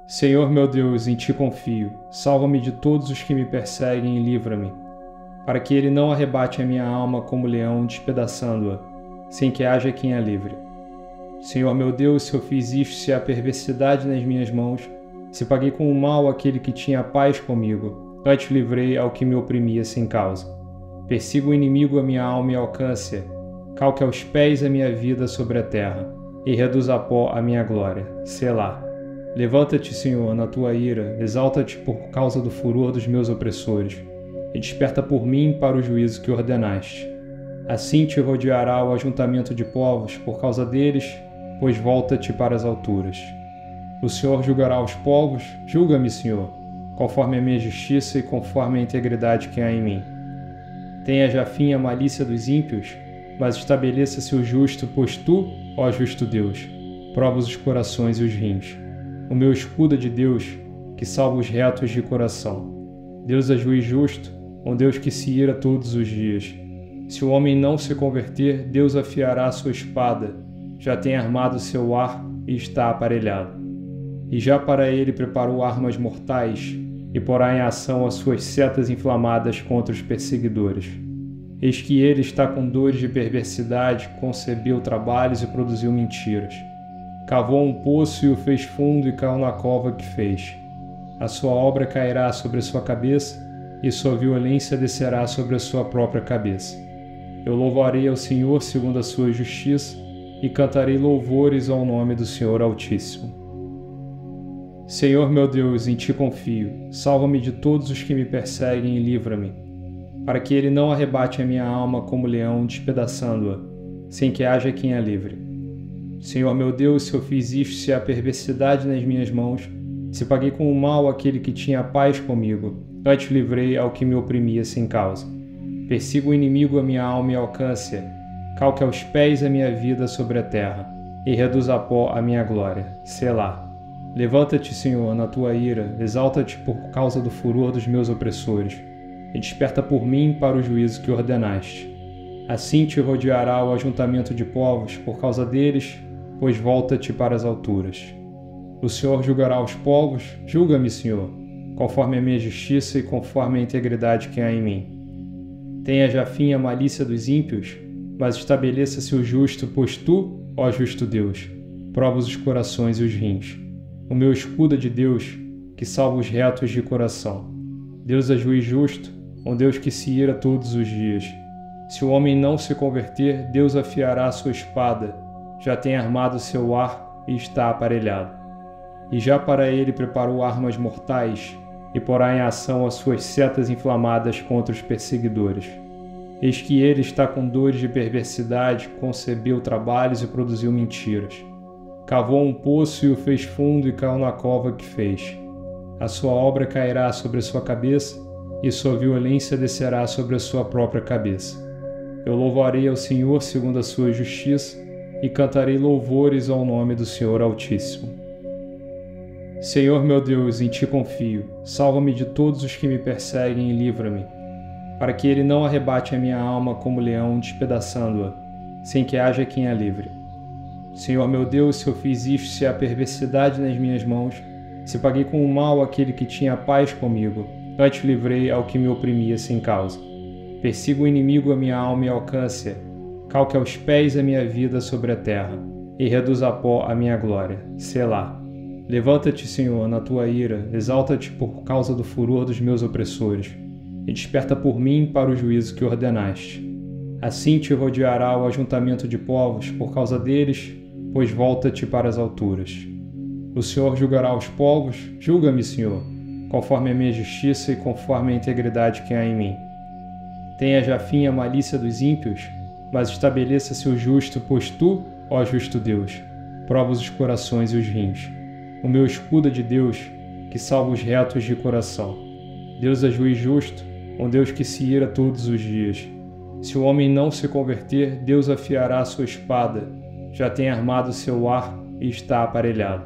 Senhor meu Deus, em Ti confio. Salva-me de todos os que me perseguem e livra-me, para que ele não arrebate a minha alma como leão, despedaçando-a, sem que haja quem a livre. Senhor meu Deus, se eu fiz isto, se há perversidade nas minhas mãos, se paguei com o mal aquele que tinha paz comigo, antes livrei ao que me oprimia sem causa. Persiga o inimigo a minha alma e alcance-a, calque aos pés a minha vida sobre a terra, e reduza a pó a minha glória. Selá. Levanta-te, Senhor, na tua ira, exalta-te por causa do furor dos meus opressores, e desperta por mim para o juízo que ordenaste. Assim te rodeará o ajuntamento de povos por causa deles, pois volta-te para as alturas. O Senhor julgará os povos, julga-me, Senhor, conforme a minha justiça e conforme a integridade que há em mim. Tenha já fim a malícia dos ímpios, mas estabeleça-se o justo, pois tu, ó justo Deus, provas os corações e os rins. O meu escudo é de Deus, que salva os retos de coração. Deus é juiz justo, um Deus que se ira todos os dias. Se o homem não se converter, Deus afiará a sua espada, já tem armado seu arco e está aparelhado. E já para ele preparou armas mortais, e porá em ação as suas setas inflamadas contra os perseguidores. Eis que ele está com dores de perversidade, concebeu trabalhos e produziu mentiras. Cavou um poço e o fez fundo e caiu na cova que fez. A sua obra cairá sobre a sua cabeça, e sua violência descerá sobre a sua própria cabeça. Eu louvarei ao Senhor segundo a sua justiça, e cantarei louvores ao nome do Senhor Altíssimo. Senhor meu Deus, em Ti confio. Salva-me de todos os que me perseguem e livra-me, para que ele não arrebate a minha alma como leão, despedaçando-a, sem que haja quem a livre. Senhor meu Deus, se eu fiz isto, se há perversidade nas minhas mãos, se paguei com o mal aquele que tinha paz comigo, antes livrei ao que me oprimia sem causa. Persiga o inimigo a minha alma e alcance-a, calque aos pés a minha vida sobre a terra, e reduza a pó a minha glória. Selá. Levanta-te, Senhor, na tua ira, exalta-te por causa do furor dos meus opressores, e desperta por mim para o juízo que ordenaste. Assim te rodeará o ajuntamento de povos por causa deles, pois volta-te para as alturas. O Senhor julgará os povos, julga-me, Senhor, conforme a minha justiça e conforme a integridade que há em mim. Tenha já fim a malícia dos ímpios, mas estabeleça-se o justo, pois tu, ó justo Deus, provas os corações e os rins. O meu escudo é de Deus, que salva os retos de coração. Deus é juiz justo, um Deus que se ira todos os dias. Se o homem não se converter, Deus afiará a sua espada, já tem armado seu arco e está aparelhado. E já para ele preparou armas mortais, e porá em ação as suas setas inflamadas contra os perseguidores. Eis que ele está com dores de perversidade, concebeu trabalhos e produziu mentiras. Cavou um poço e o fez fundo e caiu na cova que fez. A sua obra cairá sobre a sua cabeça, e sua violência descerá sobre a sua própria cabeça. Eu louvarei ao Senhor segundo a sua justiça, e cantarei louvores ao nome do Senhor Altíssimo. Senhor meu Deus, em Ti confio. Salva-me de todos os que me perseguem e livra-me, para que ele não arrebate a minha alma como leão, despedaçando-a, sem que haja quem a livre. Senhor meu Deus, se eu fiz isto, se há perversidade nas minhas mãos, se paguei com o mal aquele que tinha paz comigo, antes livrei ao que me oprimia sem causa. Persiga o inimigo a minha alma e alcance-a, calque aos pés a minha vida sobre a terra, e reduza a pó a minha glória. Selá. Levanta-te, Senhor, na tua ira, exalta-te por causa do furor dos meus opressores, e desperta por mim para o juízo que ordenaste. Assim te rodeará o ajuntamento de povos por causa deles, pois volta-te para as alturas. O Senhor julgará os povos, julga-me, Senhor, conforme a minha justiça e conforme a integridade que há em mim. Tenha já fim a malícia dos ímpios, mas estabeleça-se o justo, pois tu, ó justo Deus, provas os corações e os rins. O meu escudo é de Deus, que salva os retos de coração. Deus é juiz justo, um Deus que se ira todos os dias. Se o homem não se converter, Deus afiará a sua espada, já tem armado seu arco e está aparelhado.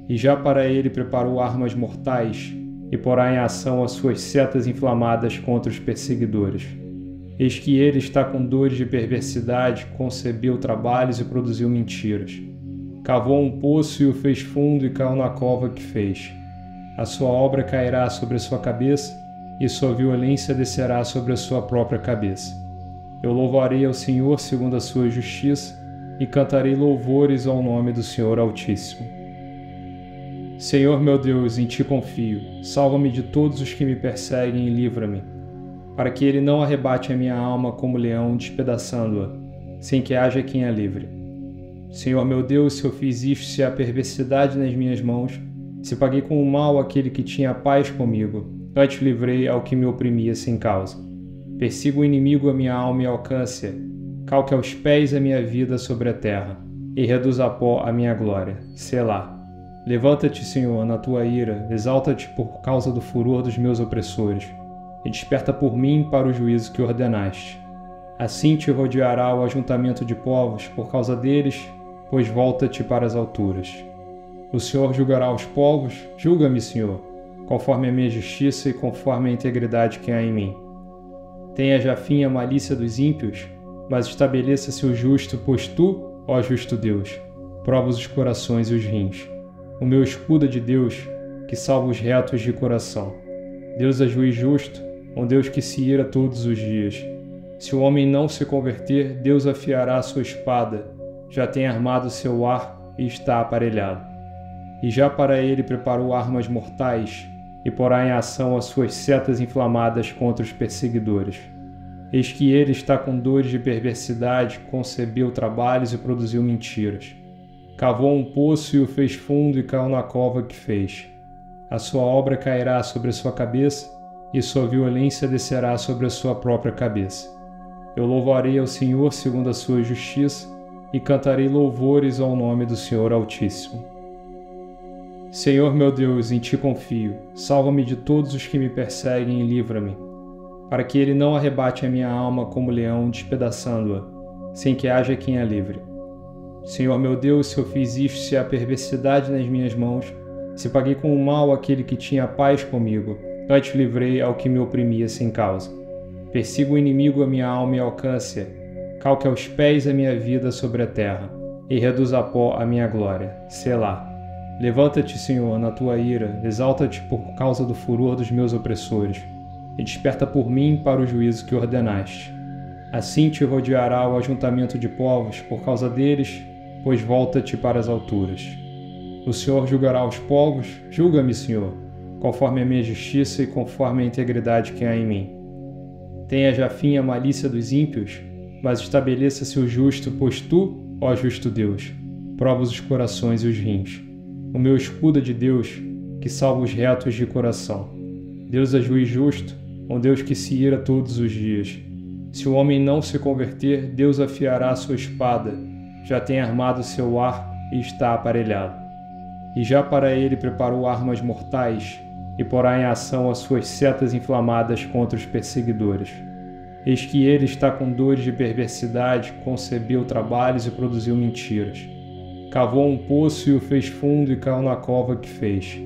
E já para ele preparou armas mortais, e porá em ação as suas setas inflamadas contra os perseguidores. Eis que ele está com dores de perversidade, concebeu trabalhos e produziu mentiras. Cavou um poço e o fez fundo e caiu na cova que fez. A sua obra cairá sobre a sua cabeça, e sua violência descerá sobre a sua própria cabeça. Eu louvarei ao Senhor segundo a sua justiça, e cantarei louvores ao nome do Senhor Altíssimo. Senhor meu Deus, em ti confio. Salva-me de todos os que me perseguem e livra-me, para que ele não arrebate a minha alma como leão, despedaçando-a, sem que haja quem a livre. Senhor meu Deus, se eu fiz isto, se há perversidade nas minhas mãos, se paguei com o mal aquele que tinha paz comigo, antes livrei ao que me oprimia sem causa. Persiga o inimigo a minha alma e alcance-a, calque aos pés a minha vida sobre a terra, e reduza a pó a minha glória. Selá. Levanta-te, Senhor, na tua ira, exalta-te por causa do furor dos meus opressores, e desperta por mim para o juízo que ordenaste. Assim te rodeará o ajuntamento de povos por causa deles, pois volta-te para as alturas. O Senhor julgará os povos, julga-me, Senhor, conforme a minha justiça e conforme a integridade que há em mim. Tenha já fim a malícia dos ímpios, mas estabeleça-se o justo, pois tu, ó justo Deus, provas os corações e os rins. O meu escudo é de Deus, que salva os retos de coração. Deus é juiz justo, um Deus que se ira todos os dias. Se o homem não se converter, Deus afiará a sua espada, já tem armado seu arco e está aparelhado. E já para ele preparou armas mortais, e porá em ação as suas setas inflamadas contra os perseguidores. Eis que ele está com dores de perversidade, concebeu trabalhos e produziu mentiras. Cavou um poço e o fez fundo e caiu na cova que fez. A sua obra cairá sobre a sua cabeça, e sua violência descerá sobre a sua própria cabeça. Eu louvarei ao Senhor segundo a sua justiça, e cantarei louvores ao nome do Senhor Altíssimo. Senhor meu Deus, em ti confio. Salva-me de todos os que me perseguem e livra-me, para que ele não arrebate a minha alma como leão, despedaçando-a, sem que haja quem a livre. Senhor meu Deus, se eu fiz isto, se há perversidade nas minhas mãos, se paguei com o mal aquele que tinha paz comigo, antes livrei ao que me oprimia sem causa. Persiga o inimigo a minha alma e alcance-a, calque aos pés a minha vida sobre a terra, e reduza a pó a minha glória. Selá. Levanta-te, Senhor, na tua ira, exalta-te por causa do furor dos meus opressores, e desperta por mim para o juízo que ordenaste. Assim te rodeará o ajuntamento de povos por causa deles, pois volta-te para as alturas. O Senhor julgará os povos, julga-me, Senhor, conforme a minha justiça e conforme a integridade que há em mim. Tenha já fim a malícia dos ímpios, mas estabeleça-se o justo, pois tu, ó justo Deus, provas os corações e os rins. O meu escudo é de Deus, que salva os retos de coração. Deus é juiz justo, um Deus que se ira todos os dias. Se o homem não se converter, Deus afiará a sua espada, já tem armado seu arco e está aparelhado. E já para ele preparou armas mortais, e porá em ação as suas setas inflamadas contra os perseguidores. Eis que ele está com dores de perversidade, concebeu trabalhos e produziu mentiras. Cavou um poço e o fez fundo e caiu na cova que fez.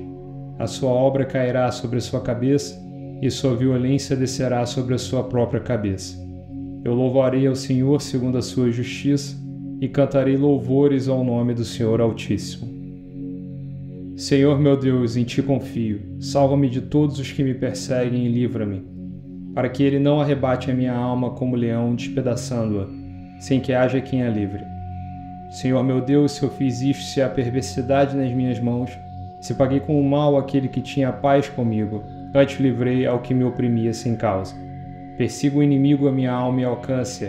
A sua obra cairá sobre a sua cabeça, e sua violência descerá sobre a sua própria cabeça. Eu louvarei ao Senhor segundo a sua justiça, e cantarei louvores ao nome do Senhor Altíssimo. Senhor meu Deus, em ti confio. Salva-me de todos os que me perseguem e livra-me, para que ele não arrebate a minha alma como leão, despedaçando-a, sem que haja quem a livre. Senhor meu Deus, se eu fiz isto, se há perversidade nas minhas mãos, se paguei com o mal aquele que tinha paz comigo, antes livrei ao que me oprimia sem causa. Persiga o inimigo a minha alma e alcance-a,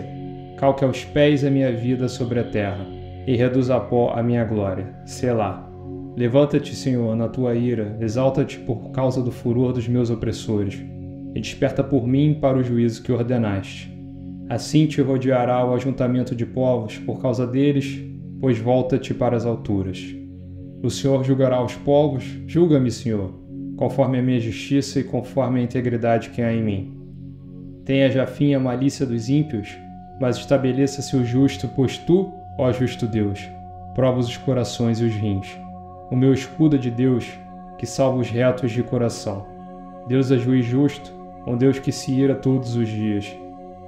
calque aos pés a minha vida sobre a terra, e reduza a pó a minha glória. Selá. Levanta-te, Senhor, na tua ira, exalta-te por causa do furor dos meus opressores, e desperta por mim para o juízo que ordenaste. Assim te rodeará o ajuntamento de povos por causa deles, pois volta-te para as alturas. O Senhor julgará os povos, julga-me, Senhor, conforme a minha justiça e conforme a integridade que há em mim. Tenha já fim a malícia dos ímpios, mas estabeleça-se o justo, pois tu, ó justo Deus, provas os corações e os rins. O meu escudo é de Deus, que salva os retos de coração. Deus é juiz justo, um Deus que se ira todos os dias.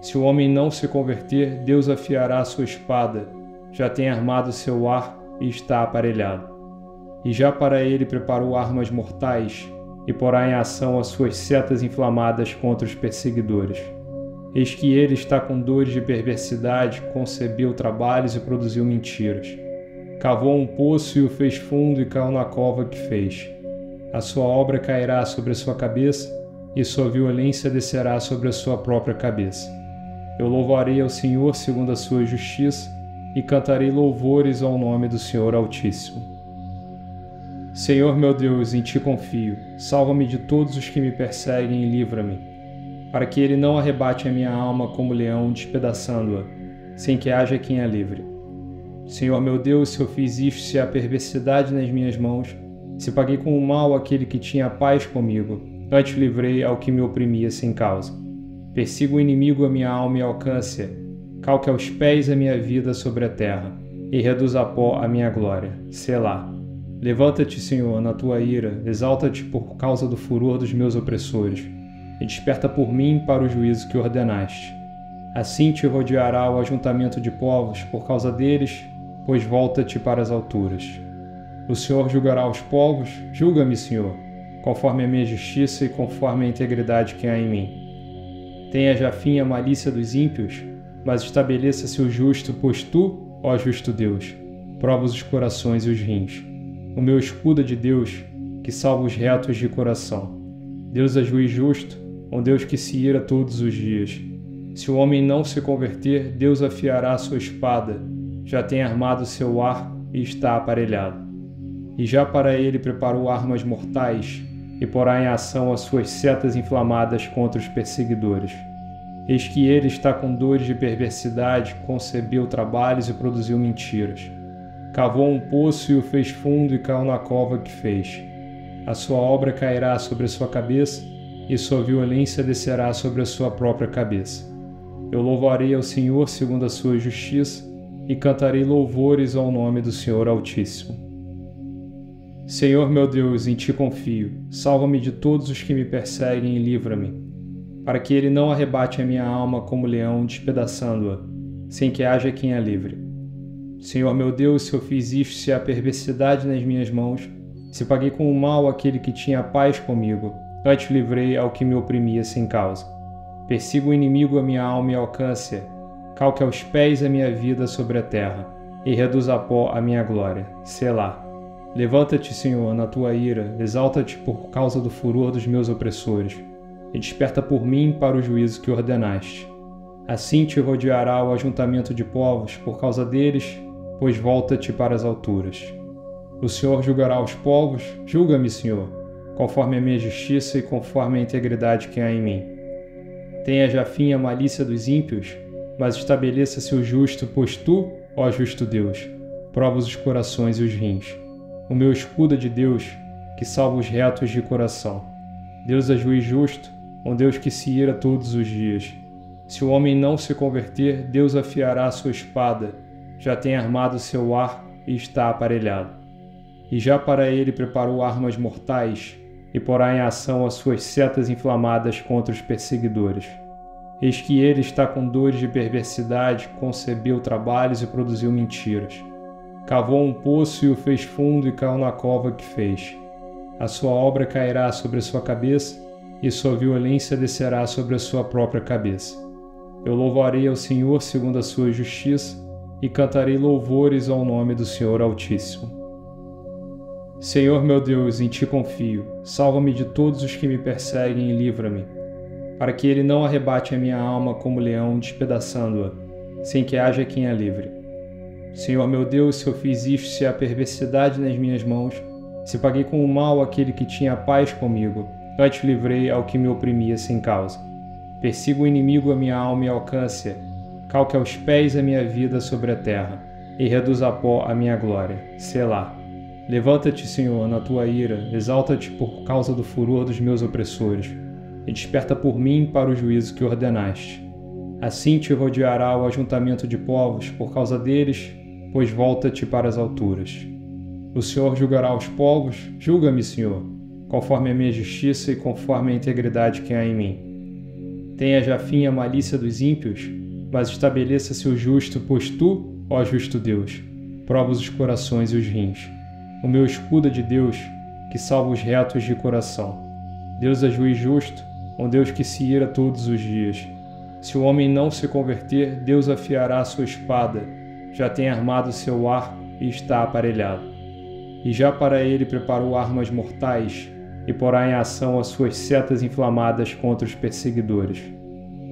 Se o homem não se converter, Deus afiará a sua espada, já tem armado seu arco e está aparelhado. E já para ele preparou armas mortais e porá em ação as suas setas inflamadas contra os perseguidores. Eis que ele está com dores de perversidade, concebeu trabalhos e produziu mentiras. Cavou um poço e o fez fundo e caiu na cova que fez. A sua obra cairá sobre a sua cabeça e sua violência descerá sobre a sua própria cabeça. Eu louvarei ao Senhor segundo a sua justiça e cantarei louvores ao nome do Senhor Altíssimo. Senhor meu Deus, em ti confio. Salva-me de todos os que me perseguem e livra-me, para que ele não arrebate a minha alma como leão, despedaçando-a, sem que haja quem a livre. Senhor meu Deus, se eu fiz isto, se há perversidade nas minhas mãos, se paguei com o mal aquele que tinha paz comigo, antes livrei ao que me oprimia sem causa. Persiga o inimigo a minha alma e alcance-a, calque aos pés a minha vida sobre a terra, e reduza a pó a minha glória. Selá. Levanta-te, Senhor, na tua ira, exalta-te por causa do furor dos meus opressores, e desperta por mim para o juízo que ordenaste. Assim te rodeará o ajuntamento de povos por causa deles, pois volta-te para as alturas. O Senhor julgará os povos, julga-me, Senhor, conforme a minha justiça e conforme a integridade que há em mim. Tenha já fim a malícia dos ímpios, mas estabeleça-se o justo, pois tu, ó justo Deus, provas os corações e os rins. O meu escudo é de Deus, que salva os retos de coração. Deus é juiz justo, um Deus que se ira todos os dias. Se o homem não se converter, Deus afiará a sua espada, já tem armado seu arco e está aparelhado. E já para ele preparou armas mortais e porá em ação as suas setas inflamadas contra os perseguidores. Eis que ele está com dores de perversidade, concebeu trabalhos e produziu mentiras. Cavou um poço e o fez fundo e caiu na cova que fez. A sua obra cairá sobre a sua cabeça e sua violência descerá sobre a sua própria cabeça. Eu louvarei ao Senhor segundo a sua justiça e cantarei louvores ao nome do Senhor Altíssimo. Senhor meu Deus, em ti confio. Salva-me de todos os que me perseguem e livra-me, para que ele não arrebate a minha alma como leão, despedaçando-a, sem que haja quem a livre. Senhor meu Deus, se eu fiz isto, se há perversidade nas minhas mãos, se paguei com o mal aquele que tinha paz comigo, antes livrei ao que me oprimia sem causa. Persiga o inimigo a minha alma e alcance-a, calque aos pés a minha vida sobre a terra, e reduza a pó a minha glória. Selá. Levanta-te, Senhor, na tua ira, exalta-te por causa do furor dos meus opressores, e desperta por mim para o juízo que ordenaste. Assim te rodeará o ajuntamento de povos por causa deles, pois volta-te para as alturas. O Senhor julgará os povos, julga-me, Senhor, conforme a minha justiça e conforme a integridade que há em mim. Tenha já fim a malícia dos ímpios, mas estabeleça-se o justo, pois tu, ó justo Deus, provas os corações e os rins. O meu escudo é de Deus, que salva os retos de coração. Deus é juiz justo, um Deus que se ira todos os dias. Se o homem não se converter, Deus afiará a sua espada, já tem armado seu arco e está aparelhado. E já para ele preparou armas mortais e porá em ação as suas setas inflamadas contra os perseguidores. Eis que ele está com dores de perversidade, concebeu trabalhos e produziu mentiras. Cavou um poço e o fez fundo e caiu na cova que fez. A sua obra cairá sobre a sua cabeça e sua violência descerá sobre a sua própria cabeça. Eu louvarei ao Senhor segundo a sua justiça e cantarei louvores ao nome do Senhor Altíssimo. Senhor meu Deus, em ti confio. Salva-me de todos os que me perseguem e livra-me, para que ele não arrebate a minha alma como leão, despedaçando-a, sem que haja quem a livre. Senhor meu Deus, se eu fiz isto, se há perversidade nas minhas mãos, se paguei com o mal aquele que tinha paz comigo, antes livrei ao que me oprimia sem causa. Persiga o inimigo a minha alma e alcance-a, calque aos pés a minha vida sobre a terra, e reduza a pó a minha glória. Selá. Levanta-te, Senhor, na tua ira, exalta-te por causa do furor dos meus opressores, e desperta por mim para o juízo que ordenaste. Assim te rodeará o ajuntamento de povos por causa deles, pois volta-te para as alturas. O Senhor julgará os povos, julga-me, Senhor, conforme a minha justiça e conforme a integridade que há em mim. Tenha já fim a malícia dos ímpios, mas estabeleça-se o justo, pois tu, ó justo Deus, provas os corações e os rins. O meu escudo é de Deus, que salva os retos de coração. Deus é juiz justo, um Deus que se ira todos os dias. Se o homem não se converter, Deus afiará a sua espada, já tem armado seu arco e está aparelhado. E já para ele preparou armas mortais, e porá em ação as suas setas inflamadas contra os perseguidores.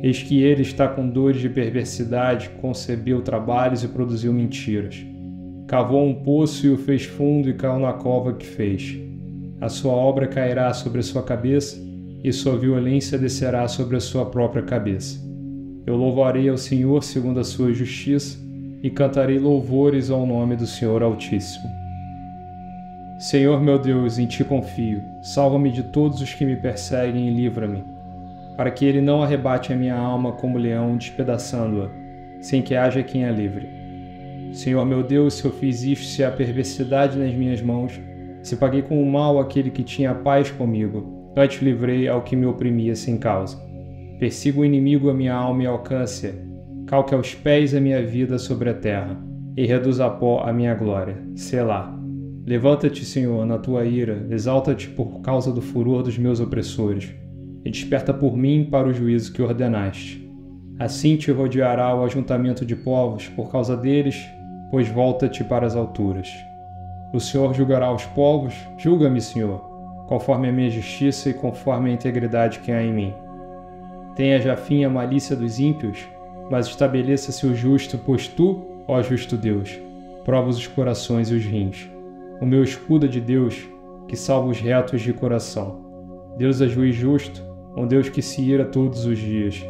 Eis que ele está com dores de perversidade, concebeu trabalhos e produziu mentiras. Cavou um poço e o fez fundo e caiu na cova que fez. A sua obra cairá sobre a sua cabeça, e sua violência descerá sobre a sua própria cabeça. Eu louvarei ao Senhor segundo a sua justiça, e cantarei louvores ao nome do Senhor Altíssimo. Senhor meu Deus, em ti confio. Salva-me de todos os que me perseguem e livra-me, para que ele não arrebate a minha alma como leão, despedaçando-a, sem que haja quem a livre. Senhor meu Deus, se eu fiz isto, se há perversidade nas minhas mãos, se paguei com o mal aquele que tinha paz comigo, antes livrei ao que me oprimia sem causa. Persiga o inimigo a minha alma e alcance-a, calque aos pés a minha vida sobre a terra, e reduza a pó a minha glória. Selá. Levanta-te, Senhor, na tua ira, exalta-te por causa do furor dos meus opressores, e desperta por mim para o juízo que ordenaste. Assim te rodeará o ajuntamento de povos por causa deles, pois volta-te para as alturas. O Senhor julgará os povos, julga-me, Senhor, conforme a minha justiça e conforme a integridade que há em mim. Tenha já fim a malícia dos ímpios, mas estabeleça-se o justo, pois tu, ó justo Deus, provas os corações e os rins. O meu escudo é de Deus, que salva os retos de coração. Deus é juiz justo, um Deus que se ira todos os dias.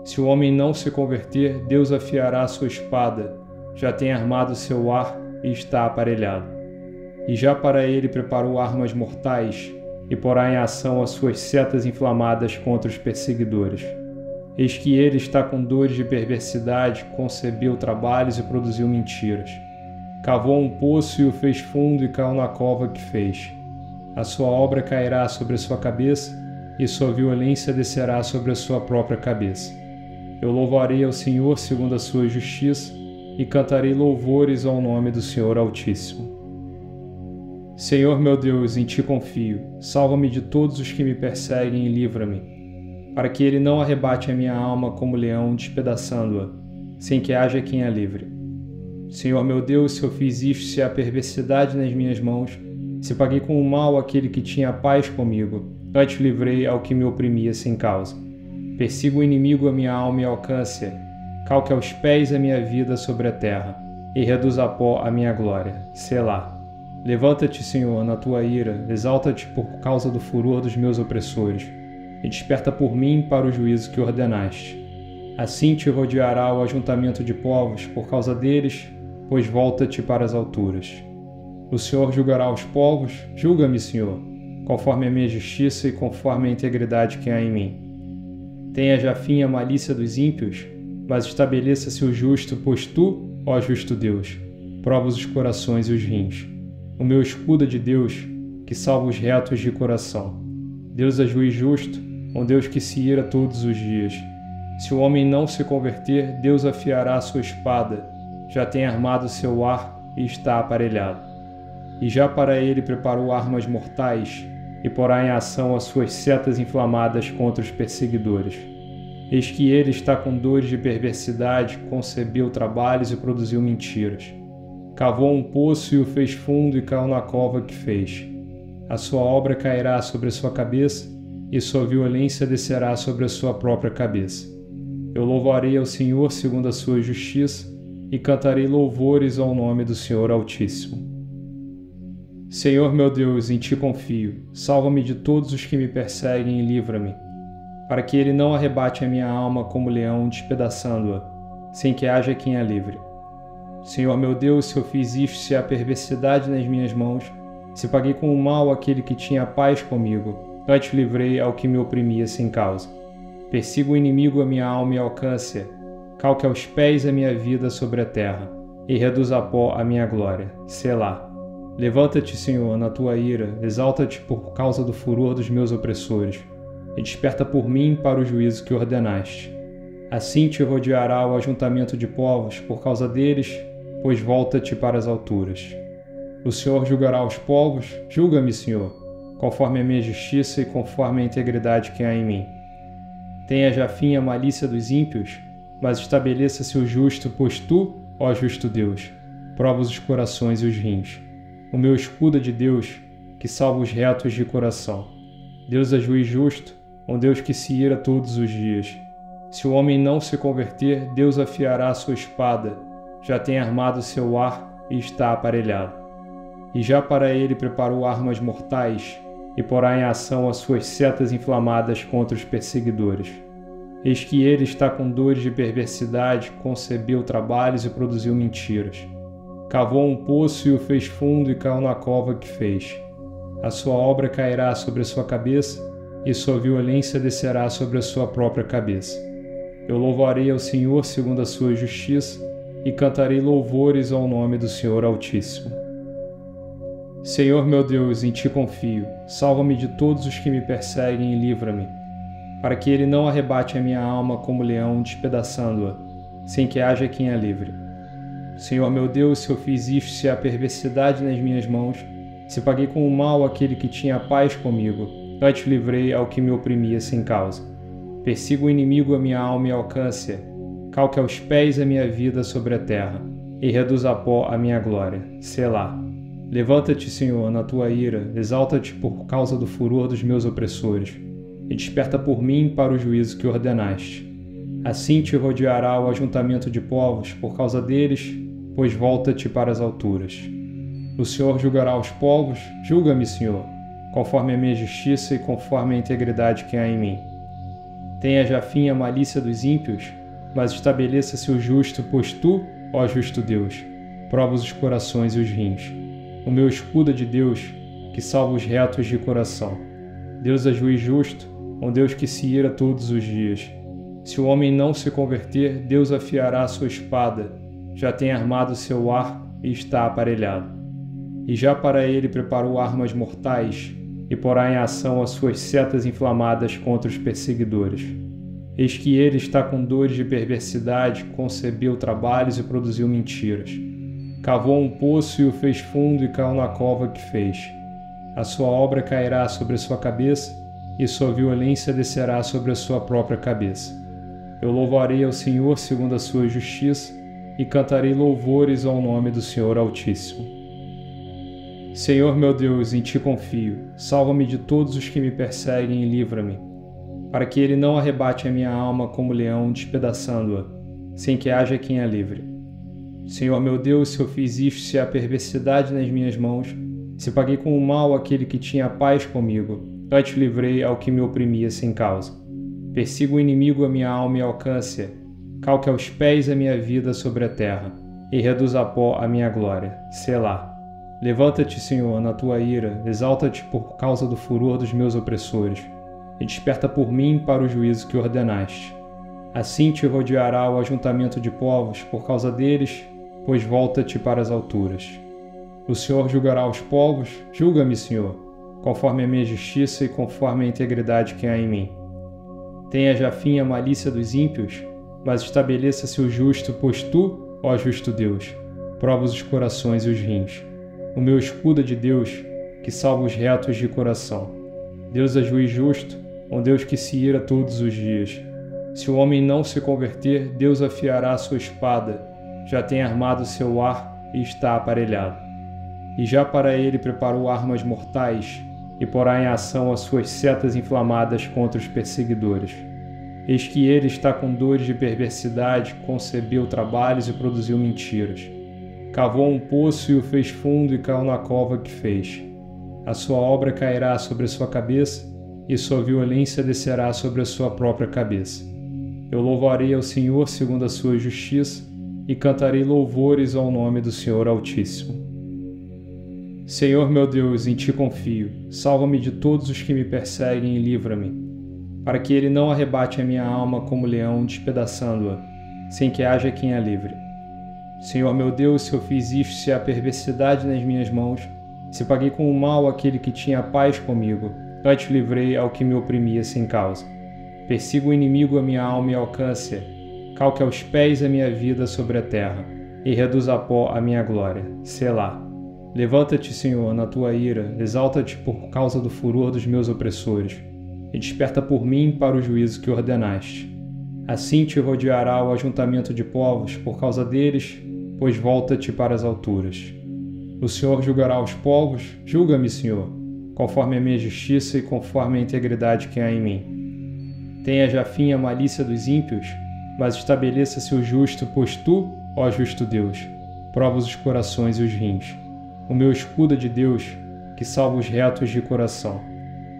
Se o homem não se converter, Deus afiará a sua espada, já tem armado seu arco e está aparelhado. E já para ele preparou armas mortais, e porá em ação as suas setas inflamadas contra os perseguidores. Eis que ele está com dores de perversidade, concebeu trabalhos e produziu mentiras. Cavou um poço e o fez fundo e caiu na cova que fez. A sua obra cairá sobre a sua cabeça, e sua violência descerá sobre a sua própria cabeça. Eu louvarei ao Senhor segundo a sua justiça, e cantarei louvores ao nome do Senhor Altíssimo. Senhor meu Deus, em ti confio. Salva-me de todos os que me perseguem e livra-me, para que ele não arrebate a minha alma como leão, despedaçando-a, sem que haja quem a livre. Senhor meu Deus, se eu fiz isto, se há perversidade nas minhas mãos, se paguei com o mal aquele que tinha paz comigo, antes livrei ao que me oprimia sem causa. Persiga o inimigo a minha alma e alcance-a, calque aos pés a minha vida sobre a terra, e reduza a pó a minha glória. Selá. Levanta-te, Senhor, na tua ira, exalta-te por causa do furor dos meus opressores, e desperta por mim para o juízo que ordenaste. Assim te rodeará o ajuntamento de povos por causa deles, pois volta-te para as alturas. O Senhor julgará os povos, julga-me, Senhor, conforme a minha justiça e conforme a integridade que há em mim. Tenha já fim a malícia dos ímpios, mas estabeleça-se o justo, pois tu, ó justo Deus, provas os corações e os rins. O meu escudo é de Deus, que salva os retos de coração. Deus é juiz justo, um Deus que se ira todos os dias. Se o homem não se converter, Deus afiará a sua espada, já tem armado seu arco e está aparelhado. E já para ele preparou armas mortais, e porá em ação as suas setas inflamadas contra os perseguidores. Eis que ele está com dores de perversidade, concebeu trabalhos e produziu mentiras. Cavou um poço e o fez fundo e caiu na cova que fez. A sua obra cairá sobre a sua cabeça, e sua violência descerá sobre a sua própria cabeça. Eu louvarei ao Senhor segundo a sua justiça, e cantarei louvores ao nome do Senhor Altíssimo. Senhor meu Deus, em ti confio. Salva-me de todos os que me perseguem e livra-me, para que ele não arrebate a minha alma como leão, despedaçando-a, sem que haja quem a livre. Senhor meu Deus, se eu fiz isto, se há perversidade nas minhas mãos, se paguei com o mal aquele que tinha paz comigo, antes livrei ao que me oprimia sem causa. Persiga o inimigo a minha alma e alcance-a, calque aos pés a minha vida sobre a terra, e reduza a pó a minha glória. Selá. Levanta-te, Senhor, na tua ira, exalta-te por causa do furor dos meus opressores, e desperta por mim para o juízo que ordenaste. Assim te rodeará o ajuntamento de povos por causa deles, pois volta-te para as alturas. O Senhor julgará os povos, julga-me, Senhor, conforme a minha justiça e conforme a integridade que há em mim. Tenha já fim a malícia dos ímpios, mas estabeleça-se o justo, pois tu, ó justo Deus, provas os corações e os rins. O meu escudo é de Deus, que salva os retos de coração. Deus é juiz justo, um Deus que se ira todos os dias. Se o homem não se converter, Deus afiará a sua espada, já tem armado seu arco e está aparelhado. E já para ele preparou armas mortais, e porá em ação as suas setas inflamadas contra os perseguidores. Eis que ele está com dores de perversidade, concebeu trabalhos e produziu mentiras. Cavou um poço e o fez fundo e caiu na cova que fez. A sua obra cairá sobre a sua cabeça, e sua violência descerá sobre a sua própria cabeça. Eu louvarei ao Senhor segundo a sua justiça, e cantarei louvores ao nome do Senhor Altíssimo. Senhor meu Deus, em ti confio. Salva-me de todos os que me perseguem e livra-me, para que ele não arrebate a minha alma como leão, despedaçando-a, sem que haja quem a livre. Senhor meu Deus, se eu fiz isto, se há perversidade nas minhas mãos, se paguei com o mal aquele que tinha paz comigo, antes livrei ao que me oprimia sem causa. Persiga o inimigo a minha alma e alcance-a, calque aos pés a minha vida sobre a terra, e reduza a pó a minha glória. Selá. Levanta-te, Senhor, na tua ira, exalta-te por causa do furor dos meus opressores, e desperta por mim para o juízo que ordenaste. Assim te rodeará o ajuntamento de povos por causa deles, pois volta-te para as alturas. O Senhor julgará os povos, julga-me, Senhor, conforme a minha justiça e conforme a integridade que há em mim. Tenha já fim a malícia dos ímpios, mas estabeleça-se o justo, pois tu, ó justo Deus, provas os corações e os rins. O meu escudo é de Deus, que salva os retos de coração. Deus é juiz justo, um Deus que se ira todos os dias. Se o homem não se converter, Deus afiará a sua espada, já tem armado seu arco e está aparelhado. E já para ele preparou armas mortais, e porá em ação as suas setas inflamadas contra os perseguidores. Eis que ele está com dores de perversidade, concebeu trabalhos e produziu mentiras. Cavou um poço e o fez fundo e caiu na cova que fez. A sua obra cairá sobre a sua cabeça, e sua violência descerá sobre a sua própria cabeça. Eu louvarei ao Senhor segundo a sua justiça, e cantarei louvores ao nome do Senhor Altíssimo. Senhor meu Deus, em ti confio. Salva-me de todos os que me perseguem e livra-me, para que ele não arrebate a minha alma como leão, despedaçando-a, sem que haja quem a livre. Senhor meu Deus, se eu fiz isto, se há perversidade nas minhas mãos, se paguei com o mal aquele que tinha paz comigo, antes livrei ao que me oprimia sem causa. Persiga o inimigo a minha alma e alcance-a, calque aos pés a minha vida sobre a terra, e reduza a pó a minha glória. Selá. Levanta-te, Senhor, na tua ira, exalta-te por causa do furor dos meus opressores, e desperta por mim para o juízo que ordenaste. Assim te rodeará o ajuntamento de povos por causa deles, pois volta-te para as alturas. O Senhor julgará os povos, julga-me, Senhor, conforme a minha justiça e conforme a integridade que há em mim. Tenha já fim a malícia dos ímpios, mas estabeleça-se o justo, pois tu, ó justo Deus, provas os corações e os rins. O meu escudo é de Deus, que salva os retos de coração. Deus é juiz justo, um Deus que se ira todos os dias. Se o homem não se converter, Deus afiará a sua espada, já tem armado seu arco e está aparelhado. E já para ele preparou armas mortais, e porá em ação as suas setas inflamadas contra os perseguidores. Eis que ele está com dores de perversidade, concebeu trabalhos e produziu mentiras. Cavou um poço e o fez fundo e caiu na cova que fez. A sua obra cairá sobre a sua cabeça, e sua violência descerá sobre a sua própria cabeça. Eu louvarei ao Senhor segundo a sua justiça, e cantarei louvores ao nome do Senhor Altíssimo. Senhor meu Deus, em ti confio. Salva-me de todos os que me perseguem e livra-me, para que ele não arrebate a minha alma como leão, despedaçando-a, sem que haja quem a livre. Senhor meu Deus, se eu fiz isto, se há perversidade nas minhas mãos, se paguei com o mal aquele que tinha paz comigo, antes livrei ao que me oprimia sem causa. Persiga o inimigo a minha alma e alcance-a, calque aos pés a minha vida sobre a terra, e reduz a pó a minha glória. Selá. Levanta-te, Senhor, na tua ira, exalta-te por causa do furor dos meus opressores, e desperta por mim para o juízo que ordenaste. Assim te rodeará o ajuntamento de povos por causa deles, pois volta-te para as alturas. O Senhor julgará os povos, julga-me, Senhor, conforme a minha justiça e conforme a integridade que há em mim. Tenha já fim a malícia dos ímpios, mas estabeleça-se o justo, pois tu, ó justo Deus, provas os corações e os rins. O meu escudo é de Deus, que salva os retos de coração.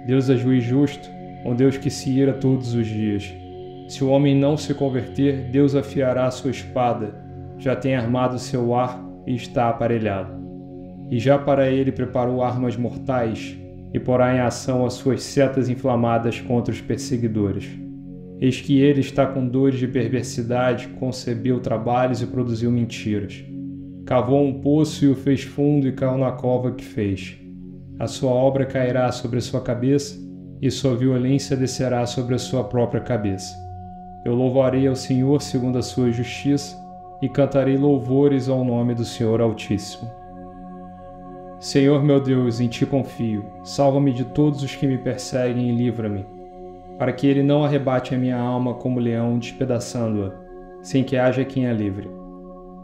Deus é juiz justo, um Deus que se ira todos os dias. Se o homem não se converter, Deus afiará a sua espada, já tem armado seu arco e está aparelhado. E já para ele preparou armas mortais, e porá em ação as suas setas inflamadas contra os perseguidores. Eis que ele está com dores de perversidade, concebeu trabalhos e produziu mentiras. Cavou um poço e o fez fundo e caiu na cova que fez. A sua obra cairá sobre a sua cabeça, e sua violência descerá sobre a sua própria cabeça. Eu louvarei ao Senhor segundo a sua justiça, e cantarei louvores ao nome do Senhor Altíssimo. Senhor meu Deus, em ti confio. Salva-me de todos os que me perseguem e livra-me, para que ele não arrebate a minha alma como leão, despedaçando-a, sem que haja quem a livre.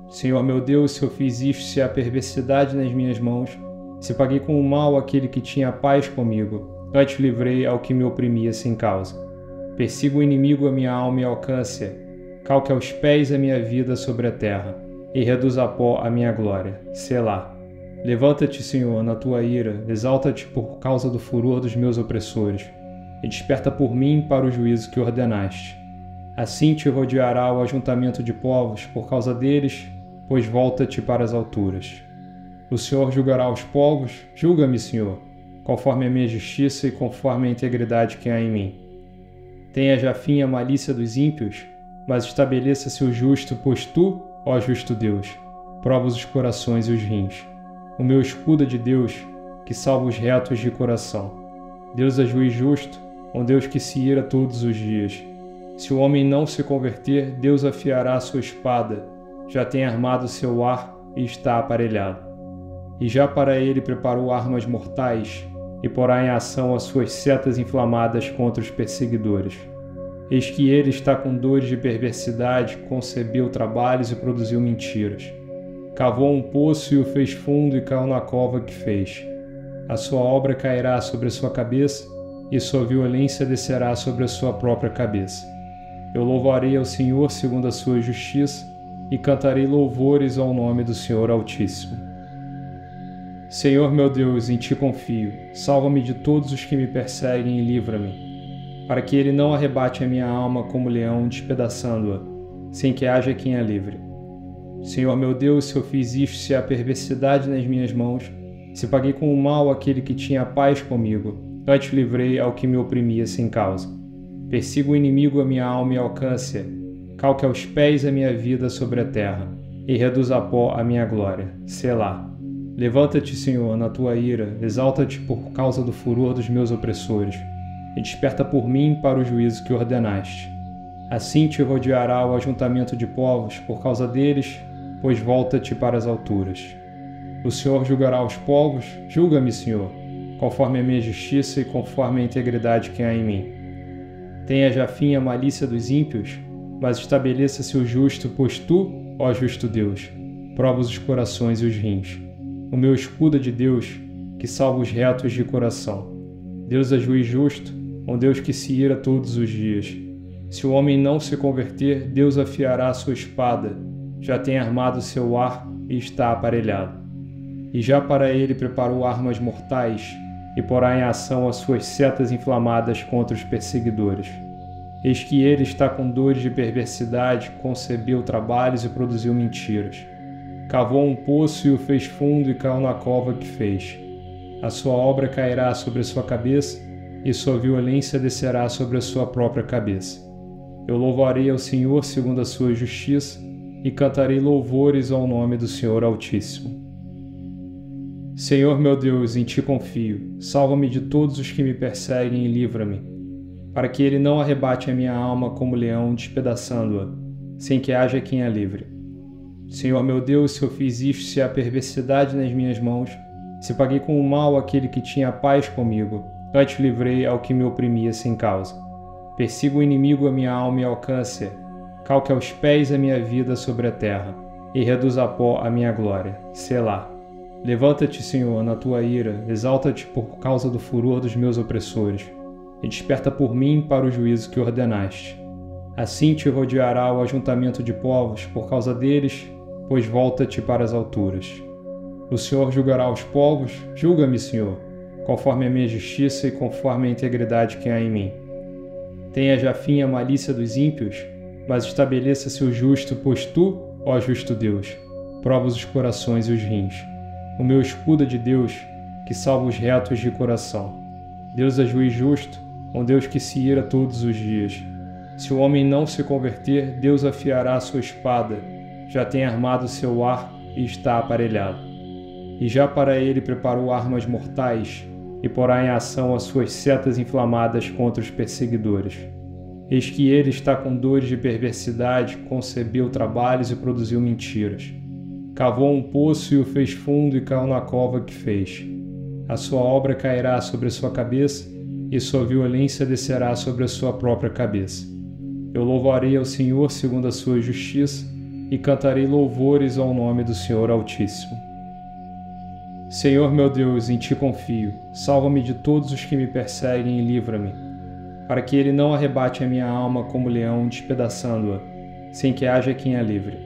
Senhor meu Deus, se eu fiz isto, se há perversidade nas minhas mãos, se paguei com o mal aquele que tinha paz comigo, antes livrei ao que me oprimia sem causa. Persiga o inimigo a minha alma e alcance-a, calque aos pés a minha vida sobre a terra, e reduz a pó a minha glória. Selá. Levanta-te, Senhor, na tua ira, exalta-te por causa do furor dos meus opressores, e desperta por mim para o juízo que ordenaste. Assim te rodeará o ajuntamento de povos por causa deles, pois volta-te para as alturas. O Senhor julgará os povos, julga-me, Senhor, conforme a minha justiça e conforme a integridade que há em mim. Tenha já fim a malícia dos ímpios, mas estabeleça-se o justo, pois tu, ó justo Deus, provas os corações e os rins. O meu escudo é de Deus, que salva os retos de coração. Deus é juiz justo, um Deus que se ira todos os dias. Se o homem não se converter, Deus afiará a sua espada, já tem armado seu arco e está aparelhado. E já para ele preparou armas mortais, e porá em ação as suas setas inflamadas contra os perseguidores. Eis que ele está com dores de perversidade, concebeu trabalhos e produziu mentiras. Cavou um poço e o fez fundo e caiu na cova que fez. A sua obra cairá sobre a sua cabeça, e sua violência descerá sobre a sua própria cabeça. Eu louvarei ao Senhor segundo a sua justiça, e cantarei louvores ao nome do Senhor Altíssimo. Senhor meu Deus, em ti confio. Salva-me de todos os que me perseguem e livra-me, para que ele não arrebate a minha alma como leão, despedaçando-a, sem que haja quem a livre. Senhor meu Deus, se eu fiz isto, se há perversidade nas minhas mãos, se paguei com o mal aquele que tinha paz comigo, antes livrei ao que me oprimia sem causa. Persiga o inimigo a minha alma e alcance-a, calque aos pés a minha vida sobre a terra, e reduz a pó a minha glória. Selá. Levanta-te, Senhor, na tua ira, exalta-te por causa do furor dos meus opressores, e desperta por mim para o juízo que ordenaste. Assim te rodeará o ajuntamento de povos por causa deles, pois volta-te para as alturas. O Senhor julgará os povos, julga-me, Senhor, conforme a minha justiça e conforme a integridade que há em mim. Tenha já fim a malícia dos ímpios, mas estabeleça-se o justo, pois tu, ó justo Deus, provas os corações e os rins. O meu escudo é de Deus, que salva os retos de coração. Deus é juiz justo, um Deus que se ira todos os dias. Se o homem não se converter, Deus afiará a sua espada, já tem armado seu arco e está aparelhado. E já para ele preparou armas mortais, e porá em ação as suas setas inflamadas contra os perseguidores. Eis que ele está com dores de perversidade, concebeu trabalhos e produziu mentiras. Cavou um poço e o fez fundo e caiu na cova que fez. A sua obra cairá sobre a sua cabeça, e sua violência descerá sobre a sua própria cabeça. Eu louvarei ao Senhor segundo a sua justiça, e cantarei louvores ao nome do Senhor Altíssimo. Senhor meu Deus, em ti confio. Salva-me de todos os que me perseguem e livra-me, para que ele não arrebate a minha alma como leão, despedaçando-a, sem que haja quem a livre. Senhor meu Deus, se eu fiz isto, se há perversidade nas minhas mãos, se paguei com o mal aquele que tinha paz comigo, antes livrei ao que me oprimia sem causa. Persiga o inimigo a minha alma e alcance-a, calque aos pés a minha vida sobre a terra, e reduza a pó a minha glória. Selá. Levanta-te, Senhor, na tua ira, exalta-te por causa do furor dos meus opressores, e desperta por mim para o juízo que ordenaste. Assim te rodeará o ajuntamento de povos por causa deles, pois volta-te para as alturas. O Senhor julgará os povos, julga-me, Senhor, conforme a minha justiça e conforme a integridade que há em mim. Tenha já fim a malícia dos ímpios, mas estabeleça-se o justo, pois tu, ó justo Deus, provas os corações e os rins. O meu escudo é de Deus, que salva os retos de coração. Deus é juiz justo, um Deus que se ira todos os dias. Se o homem não se converter, Deus afiará a sua espada, já tem armado seu arco e está aparelhado. E já para ele preparou armas mortais, e porá em ação as suas setas inflamadas contra os perseguidores. Eis que ele está com dores de perversidade, concebeu trabalhos e produziu mentiras. Cavou um poço e o fez fundo e caiu na cova que fez. A sua obra cairá sobre a sua cabeça, e sua violência descerá sobre a sua própria cabeça. Eu louvarei ao Senhor segundo a sua justiça, e cantarei louvores ao nome do Senhor Altíssimo. Senhor meu Deus, em ti confio, salva-me de todos os que me perseguem e livra-me, para que ele não arrebate a minha alma como leão, despedaçando-a, sem que haja quem a livre.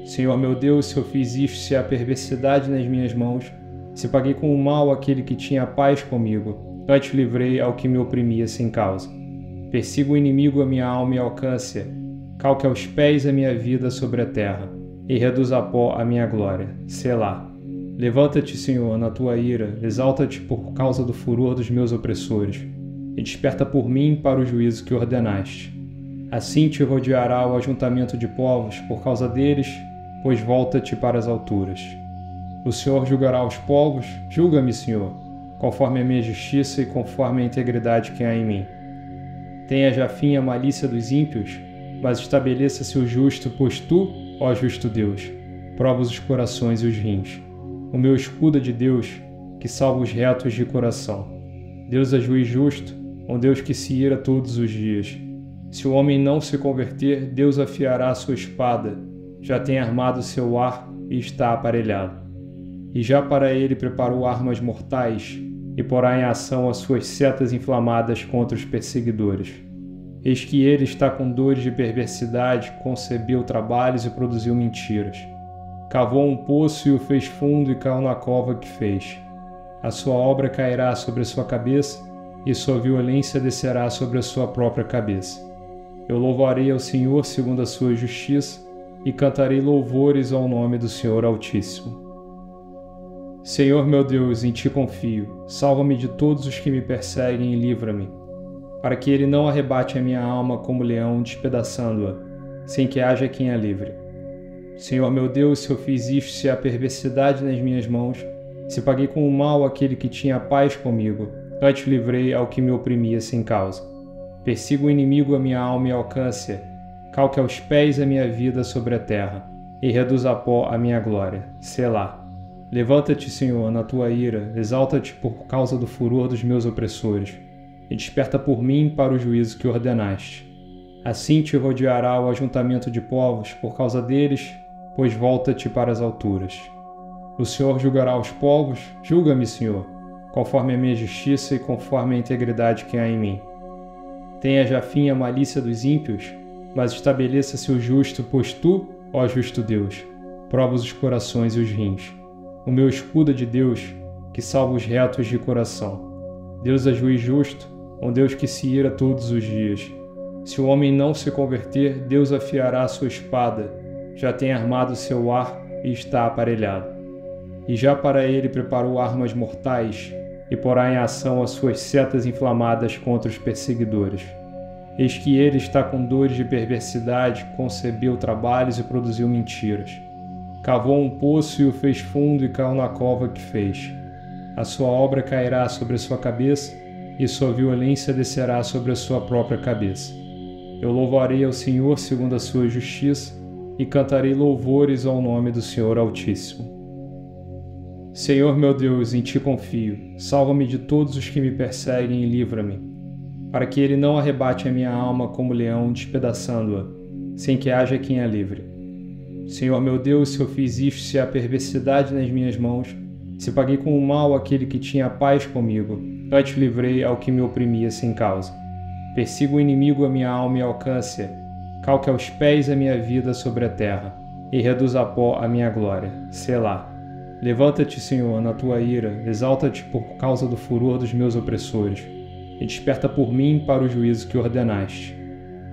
Senhor meu Deus, se eu fiz isto, se há perversidade nas minhas mãos, se paguei com o mal aquele que tinha paz comigo, antes livrei ao que me oprimia sem causa. Persiga o inimigo a minha alma e alcance-a, calque aos pés a minha vida sobre a terra, e reduza a pó a minha glória. Selá. Levanta-te, Senhor, na tua ira, exalta-te por causa do furor dos meus opressores, e desperta por mim para o juízo que ordenaste. Assim te rodeará o ajuntamento de povos por causa deles, pois volta-te para as alturas. O Senhor julgará os povos, julga-me, Senhor, conforme a minha justiça e conforme a integridade que há em mim. Tenha já fim a malícia dos ímpios, mas estabeleça-se o justo, pois tu, ó justo Deus, provas os corações e os rins. O meu escudo é de Deus, que salva os retos de coração. Deus é juiz justo, um Deus que se ira todos os dias. Se o homem não se converter, Deus afiará a sua espada, já tem armado seu arco e está aparelhado. E já para ele preparou armas mortais, e porá em ação as suas setas inflamadas contra os perseguidores. Eis que ele está com dores de perversidade, concebeu trabalhos e produziu mentiras. Cavou um poço e o fez fundo e caiu na cova que fez. A sua obra cairá sobre a sua cabeça, e sua violência descerá sobre a sua própria cabeça. Eu louvarei ao Senhor segundo a sua justiça, e cantarei louvores ao nome do Senhor Altíssimo. Senhor meu Deus, em ti confio, salva-me de todos os que me perseguem e livra-me, para que ele não arrebate a minha alma como leão, despedaçando-a, sem que haja quem a livre. Senhor meu Deus, se eu fiz isto, se há perversidade nas minhas mãos, se paguei com o mal aquele que tinha paz comigo, antes livrei ao que me oprimia sem causa. Persiga o inimigo a minha alma e alcance-a, calque aos pés a minha vida sobre a terra, e reduza a pó a minha glória. Selá. Levanta-te, Senhor, na tua ira, exalta-te por causa do furor dos meus opressores, e desperta por mim para o juízo que ordenaste. Assim te rodeará o ajuntamento de povos por causa deles, pois volta-te para as alturas. O Senhor julgará os povos, julga-me, Senhor, conforme a minha justiça e conforme a integridade que há em mim. Tenha já fim a malícia dos ímpios, mas estabeleça-se o justo, pois tu, ó justo Deus, provas os corações e os rins. O meu escudo é de Deus, que salva os retos de coração. Deus é juiz justo, um Deus que se ira todos os dias. Se o homem não se converter, Deus afiará a sua espada, já tem armado seu arco e está aparelhado. E já para ele preparou armas mortais, e porá em ação as suas setas inflamadas contra os perseguidores. Eis que ele está com dores de perversidade, concebeu trabalhos e produziu mentiras. Cavou um poço e o fez fundo e caiu na cova que fez. A sua obra cairá sobre a sua cabeça, e sua violência descerá sobre a sua própria cabeça. Eu louvarei ao Senhor segundo a sua justiça, e cantarei louvores ao nome do Senhor Altíssimo. Senhor meu Deus, em Ti confio, salva-me de todos os que me perseguem e livra-me, para que Ele não arrebate a minha alma como leão, despedaçando-a, sem que haja quem a livre. Senhor meu Deus, se eu fiz isto, se há perversidade nas minhas mãos, se paguei com o mal aquele que tinha paz comigo, antes livrei ao que me oprimia sem causa. Persiga o inimigo a minha alma e alcance-a, calque aos pés a minha vida sobre a terra, e reduza a pó a minha glória. Selá. Levanta-te, Senhor, na tua ira, exalta-te por causa do furor dos meus opressores, e desperta por mim para o juízo que ordenaste.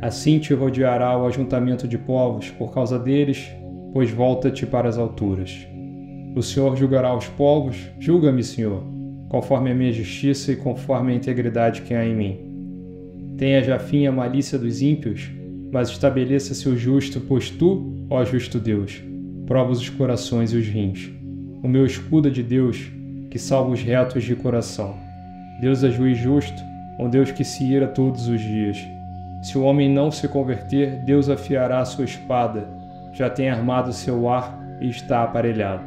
Assim te rodeará o ajuntamento de povos por causa deles, pois volta-te para as alturas. O Senhor julgará os povos, julga-me, Senhor, conforme a minha justiça e conforme a integridade que há em mim. Tenha já fim a malícia dos ímpios, mas estabeleça-se o justo, pois tu, ó justo Deus, provas os corações e os rins. O meu escudo é de Deus, que salva os retos de coração. Deus é juiz justo, um Deus que se ira todos os dias. Se o homem não se converter, Deus afiará a sua espada, já tem armado seu arco e está aparelhado.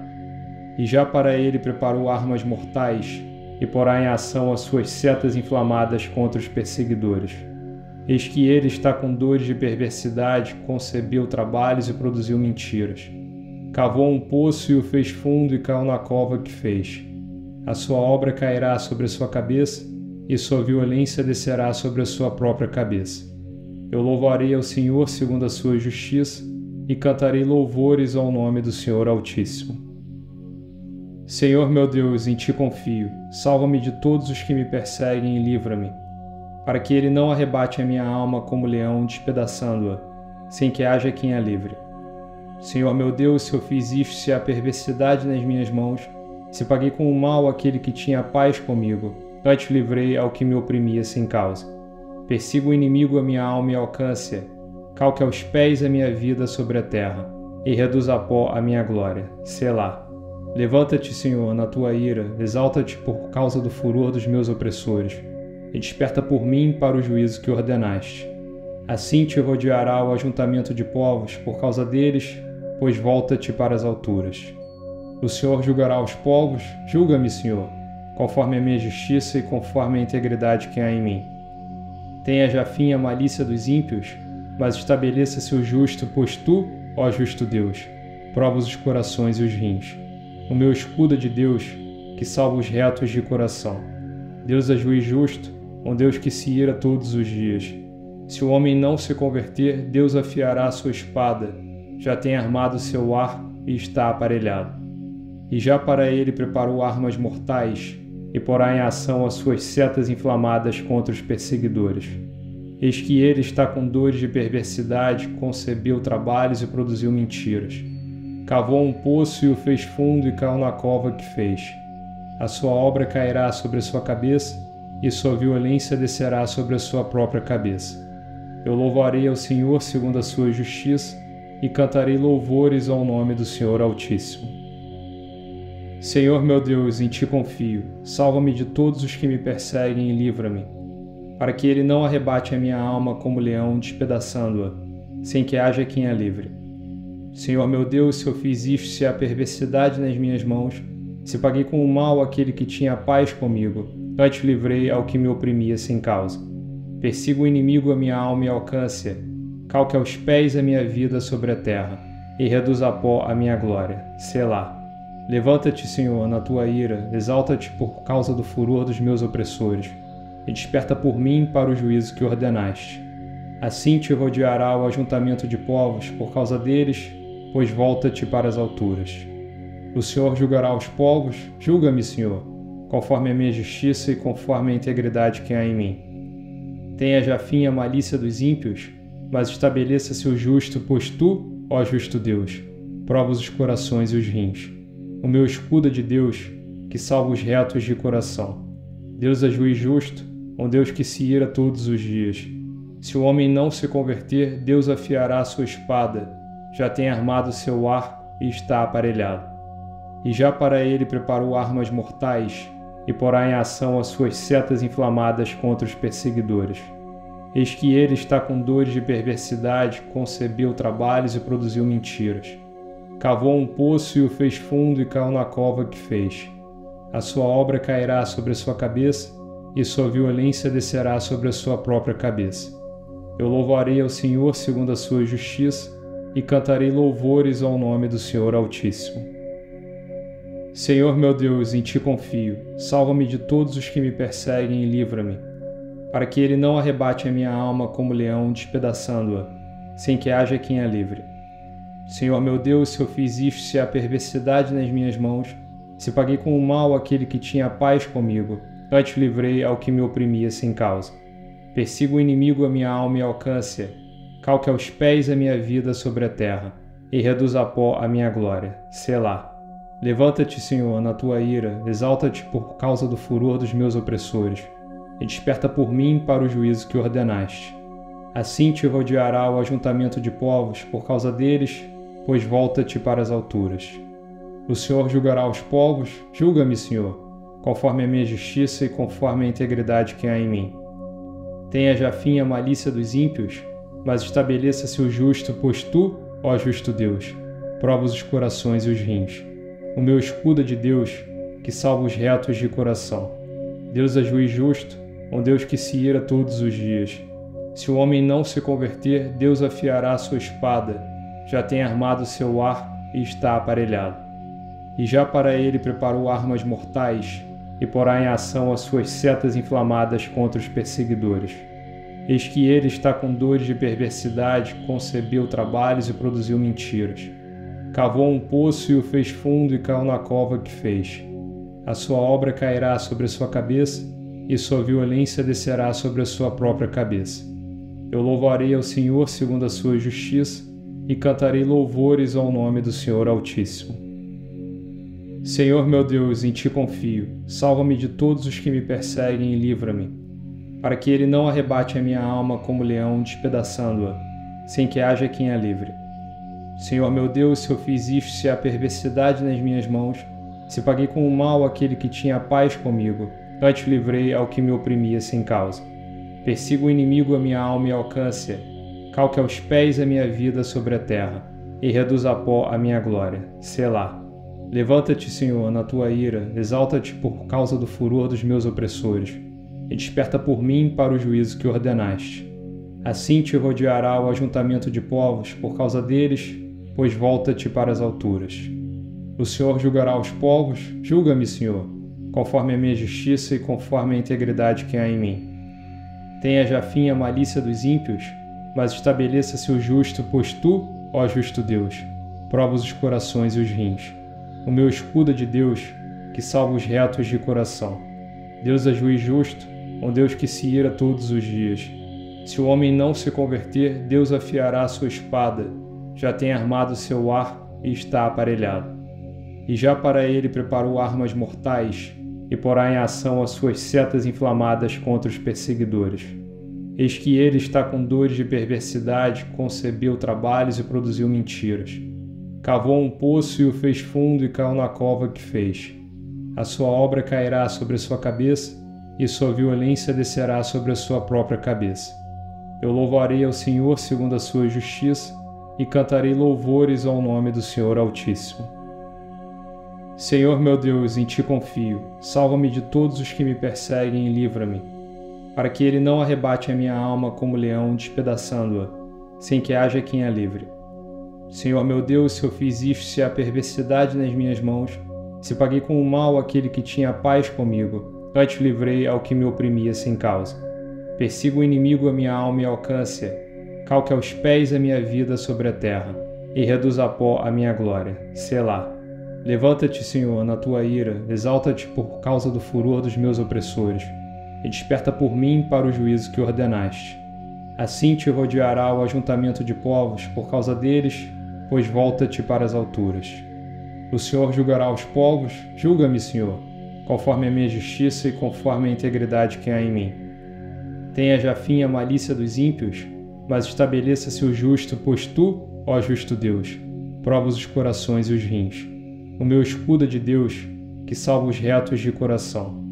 E já para ele preparou armas mortais, e porá em ação as suas setas inflamadas contra os perseguidores. Eis que ele está com dores de perversidade, concebeu trabalhos e produziu mentiras. Cavou um poço e o fez fundo e caiu na cova que fez. A sua obra cairá sobre a sua cabeça, e sua violência descerá sobre a sua própria cabeça. Eu louvarei ao Senhor segundo a sua justiça, e cantarei louvores ao nome do Senhor Altíssimo. Senhor meu Deus, em Ti confio, salva-me de todos os que me perseguem e livra-me, para que Ele não arrebate a minha alma como leão, despedaçando-a, sem que haja quem a livre. Senhor meu Deus, se eu fiz isto, se há perversidade nas minhas mãos, se paguei com o mal aquele que tinha paz comigo, antes livrei ao que me oprimia sem causa. Persiga o inimigo a minha alma e alcance-a, calque aos pés a minha vida sobre a terra, e reduza a pó a minha glória. Selá. Levanta-te, Senhor, na tua ira, exalta-te por causa do furor dos meus opressores, e desperta por mim para o juízo que ordenaste. Assim te rodeará o ajuntamento de povos por causa deles, pois volta-te para as alturas. O Senhor julgará os povos, julga-me, Senhor, conforme a minha justiça e conforme a integridade que há em mim. Tenha já fim a malícia dos ímpios, mas estabeleça-se o justo, pois tu, ó justo Deus, provas os corações e os rins. O meu escudo é de Deus, que salva os retos de coração. Deus é juiz justo, um Deus que se ira todos os dias. Se o homem não se converter, Deus afiará a sua espada, já tem armado seu arco e está aparelhado. E já para ele preparou armas mortais, e porá em ação as suas setas inflamadas contra os perseguidores. Eis que ele está com dores de perversidade, concebeu trabalhos e produziu mentiras. Cavou um poço e o fez fundo e caiu na cova que fez. A sua obra cairá sobre a sua cabeça, e sua violência descerá sobre a sua própria cabeça. Eu louvarei ao Senhor segundo a sua justiça, e cantarei louvores ao nome do Senhor Altíssimo. Senhor meu Deus, em Ti confio, salva-me de todos os que me perseguem e livra-me, para que Ele não arrebate a minha alma como leão, despedaçando-a, sem que haja quem a livre. Senhor meu Deus, se eu fiz isto, se há perversidade nas minhas mãos, se paguei com o mal aquele que tinha paz comigo, antes livrei ao que me oprimia sem causa. Persiga o inimigo a minha alma e alcance-a, calque aos pés a minha vida sobre a terra, e reduza a pó a minha glória. Selá. Levanta-te, Senhor, na tua ira, exalta-te por causa do furor dos meus opressores, e desperta por mim para o juízo que ordenaste. Assim te rodeará o ajuntamento de povos por causa deles, pois volta-te para as alturas. O Senhor julgará os povos, julga-me, Senhor, conforme a minha justiça e conforme a integridade que há em mim. Tenha já fim a malícia dos ímpios, mas estabeleça-se o justo, pois tu, ó justo Deus, provas os corações e os rins. O meu escudo é de Deus, que salva os retos de coração. Deus é juiz justo, um Deus que se ira todos os dias. Se o homem não se converter, Deus afiará a sua espada, já tem armado seu arco e está aparelhado. E já para ele preparou armas mortais, e porá em ação as suas setas inflamadas contra os perseguidores. Eis que ele está com dores de perversidade, concebeu trabalhos e produziu mentiras. Cavou um poço e o fez fundo e caiu na cova que fez. A sua obra cairá sobre a sua cabeça e sua violência descerá sobre a sua própria cabeça. Eu louvarei ao Senhor segundo a sua justiça e cantarei louvores ao nome do Senhor Altíssimo. Senhor meu Deus, em ti confio. Salva-me de todos os que me perseguem e livra-me, para que ele não arrebate a minha alma como leão, despedaçando-a, sem que haja quem a livre. Senhor meu Deus, se eu fiz isto, se há perversidade nas minhas mãos, se paguei com o mal aquele que tinha paz comigo, antes livrei ao que me oprimia sem causa. Persiga o inimigo a minha alma e alcance-a, calque aos pés a minha vida sobre a terra, e reduza a pó a minha glória. Selá. Levanta-te, Senhor, na tua ira, exalta-te por causa do furor dos meus opressores, e desperta por mim para o juízo que ordenaste. Assim te rodeará o ajuntamento de povos por causa deles, pois volta-te para as alturas. O Senhor julgará os povos, julga-me, Senhor, conforme a minha justiça e conforme a integridade que há em mim. Tenha já fim a malícia dos ímpios, mas estabeleça-se o justo, pois tu, ó justo Deus, provas os corações e os rins. O meu escudo é de Deus, que salva os retos de coração. Deus é juiz justo, um Deus que se ira todos os dias. Se o homem não se converter, Deus afiará a sua espada, já tem armado seu arco e está aparelhado. E já para ele preparou armas mortais, e porá em ação as suas setas inflamadas contra os perseguidores. Eis que ele está com dores de perversidade, concebeu trabalhos e produziu mentiras. Cavou um poço e o fez fundo e caiu na cova que fez. A sua obra cairá sobre a sua cabeça, e sua violência descerá sobre a sua própria cabeça. Eu louvarei ao Senhor segundo a sua justiça, e cantarei louvores ao nome do Senhor Altíssimo. Senhor meu Deus, em ti confio. Salva-me de todos os que me perseguem e livra-me, para que ele não arrebate a minha alma como leão, despedaçando-a, sem que haja quem a livre. Senhor meu Deus, se eu fiz isto, se há perversidade nas minhas mãos, se paguei com o mal aquele que tinha paz comigo, antes livrei ao que me oprimia sem causa. Persiga o inimigo a minha alma e alcance-a, calque aos pés a minha vida sobre a terra, e reduza a pó a minha glória. Selá. Levanta-te, Senhor, na tua ira, exalta-te por causa do furor dos meus opressores, e desperta por mim para o juízo que ordenaste. Assim te rodeará o ajuntamento de povos por causa deles, pois volta-te para as alturas. O Senhor julgará os povos, julga-me, Senhor, conforme a minha justiça e conforme a integridade que há em mim. Tenha já fim a malícia dos ímpios, mas estabeleça-se o justo, pois tu, ó justo Deus, provas os corações e os rins. O meu escudo é de Deus, que salva os retos de coração. Deus é juiz justo, um Deus que se ira todos os dias. Se o homem não se converter, Deus afiará a sua espada, já tem armado seu arco e está aparelhado. E já para ele preparou armas mortais, e porá em ação as suas setas inflamadas contra os perseguidores. Eis que ele está com dores de perversidade, concebeu trabalhos e produziu mentiras. Cavou um poço e o fez fundo e caiu na cova que fez. A sua obra cairá sobre a sua cabeça, e sua violência descerá sobre a sua própria cabeça. Eu louvarei ao Senhor segundo a sua justiça, e cantarei louvores ao nome do Senhor Altíssimo. Senhor meu Deus, em ti confio. Salva-me de todos os que me perseguem e livra-me, para que ele não arrebate a minha alma como leão, despedaçando-a, sem que haja quem a livre. Senhor meu Deus, se eu fiz isto, se há perversidade nas minhas mãos, se paguei com o mal aquele que tinha paz comigo, antes livrei ao que me oprimia sem causa. Persiga o inimigo a minha alma e alcance-a, calque aos pés a minha vida sobre a terra, e reduza a pó a minha glória. Selá. Levanta-te, Senhor, na tua ira, exalta-te por causa do furor dos meus opressores, e desperta por mim para o juízo que ordenaste. Assim te rodeará o ajuntamento de povos por causa deles, pois volta-te para as alturas. O Senhor julgará os povos, julga-me, Senhor, conforme a minha justiça e conforme a integridade que há em mim. Tenha já fim a malícia dos ímpios, mas estabeleça-se o justo, pois tu, ó justo Deus, provas os corações e os rins. O meu escudo é de Deus, que salva os retos de coração.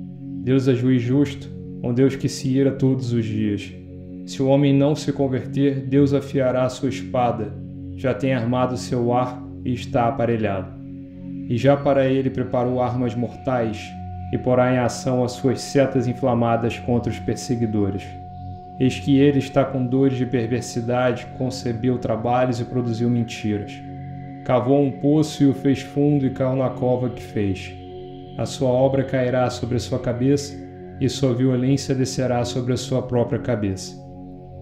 Deus é juiz justo, um Deus que se ira todos os dias. Se o homem não se converter, Deus afiará sua espada, já tem armado seu arco e está aparelhado. E já para ele preparou armas mortais, e porá em ação as suas setas inflamadas contra os perseguidores. Eis que ele está com dores de perversidade, concebeu trabalhos e produziu mentiras. Cavou um poço e o fez fundo e caiu na cova que fez. A sua obra cairá sobre a sua cabeça, e sua violência descerá sobre a sua própria cabeça.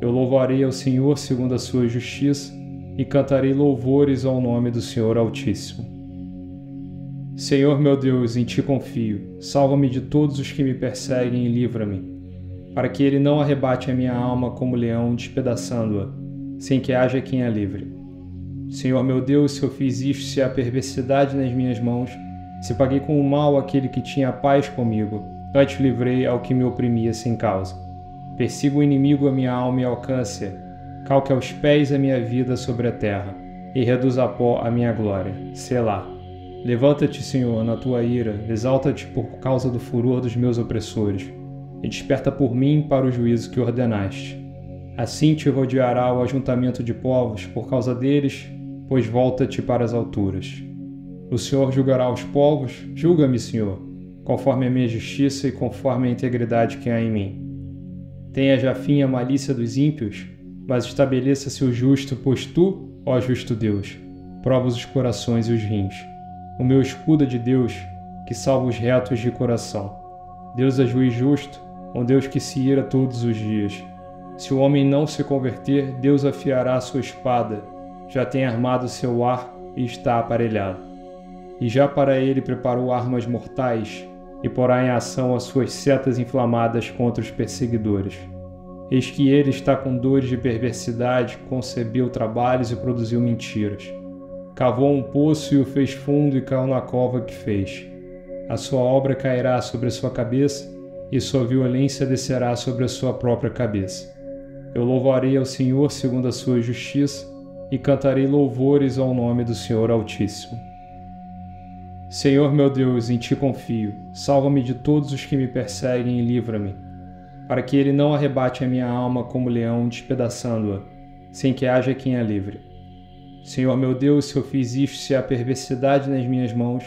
Eu louvarei ao Senhor segundo a sua justiça, e cantarei louvores ao nome do Senhor Altíssimo. Senhor meu Deus, em ti confio. Salva-me de todos os que me perseguem e livra-me, para que ele não arrebate a minha alma como leão, despedaçando-a, sem que haja quem a livre. Senhor meu Deus, se eu fiz isto, se há perversidade nas minhas mãos, se paguei com o mal aquele que tinha paz comigo, antes livrei ao que me oprimia sem causa. Persiga o inimigo a minha alma e alcance-a, calque aos pés a minha vida sobre a terra, e reduza a pó a minha glória. Selá. Levanta-te, Senhor, na tua ira, exalta-te por causa do furor dos meus opressores, e desperta por mim para o juízo que ordenaste. Assim te rodeará o ajuntamento de povos por causa deles, pois volta-te para as alturas. O Senhor julgará os povos, julga-me, Senhor, conforme a minha justiça e conforme a integridade que há em mim. Tenha já fim a malícia dos ímpios, mas estabeleça-se o justo, pois tu, ó justo Deus, provas os corações e os rins. O meu escudo é de Deus, que salva os retos de coração. Deus é juiz justo, um Deus que se ira todos os dias. Se o homem não se converter, Deus afiará sua espada, já tem armado seu arco e está aparelhado. E já para ele preparou armas mortais, e porá em ação as suas setas inflamadas contra os perseguidores. Eis que ele está com dores de perversidade, concebeu trabalhos e produziu mentiras. Cavou um poço e o fez fundo e caiu na cova que fez. A sua obra cairá sobre a sua cabeça, e sua violência descerá sobre a sua própria cabeça. Eu louvarei ao Senhor segundo a sua justiça, e cantarei louvores ao nome do Senhor Altíssimo. Senhor meu Deus, em ti confio. Salva-me de todos os que me perseguem e livra-me, para que ele não arrebate a minha alma como leão, despedaçando-a, sem que haja quem a livre. Senhor meu Deus, se eu fiz isto, se há perversidade nas minhas mãos,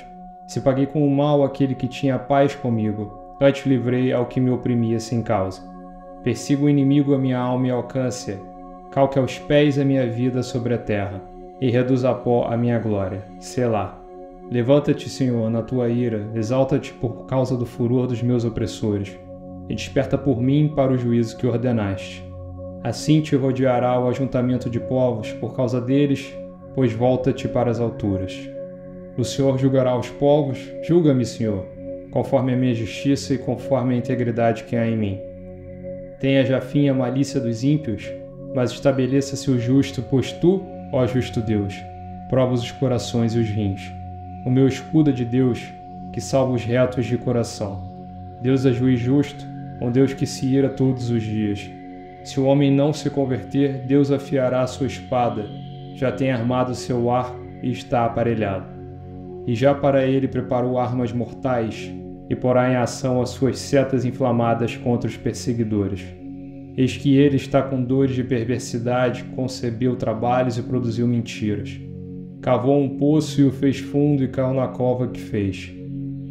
se paguei com o mal aquele que tinha paz comigo, antes livrei ao que me oprimia sem causa. Persiga o inimigo a minha alma e alcance-a, calque aos pés a minha vida sobre a terra, e reduza a pó a minha glória. Selá. Levanta-te, Senhor, na tua ira, exalta-te por causa do furor dos meus opressores, e desperta por mim para o juízo que ordenaste. Assim te rodeará o ajuntamento de povos por causa deles, pois volta-te para as alturas. O Senhor julgará os povos, julga-me, Senhor, conforme a minha justiça e conforme a integridade que há em mim. Tenha já fim a malícia dos ímpios, mas estabeleça-se o justo, pois tu, ó justo Deus, provas os corações e os rins. O meu escudo é de Deus, que salva os retos de coração. Deus é juiz justo, um Deus que se ira todos os dias. Se o homem não se converter, Deus afiará sua espada, já tem armado seu arco e está aparelhado. E já para ele preparou armas mortais, e porá em ação as suas setas inflamadas contra os perseguidores. Eis que ele está com dores de perversidade, concebeu trabalhos e produziu mentiras. Cavou um poço e o fez fundo e caiu na cova que fez.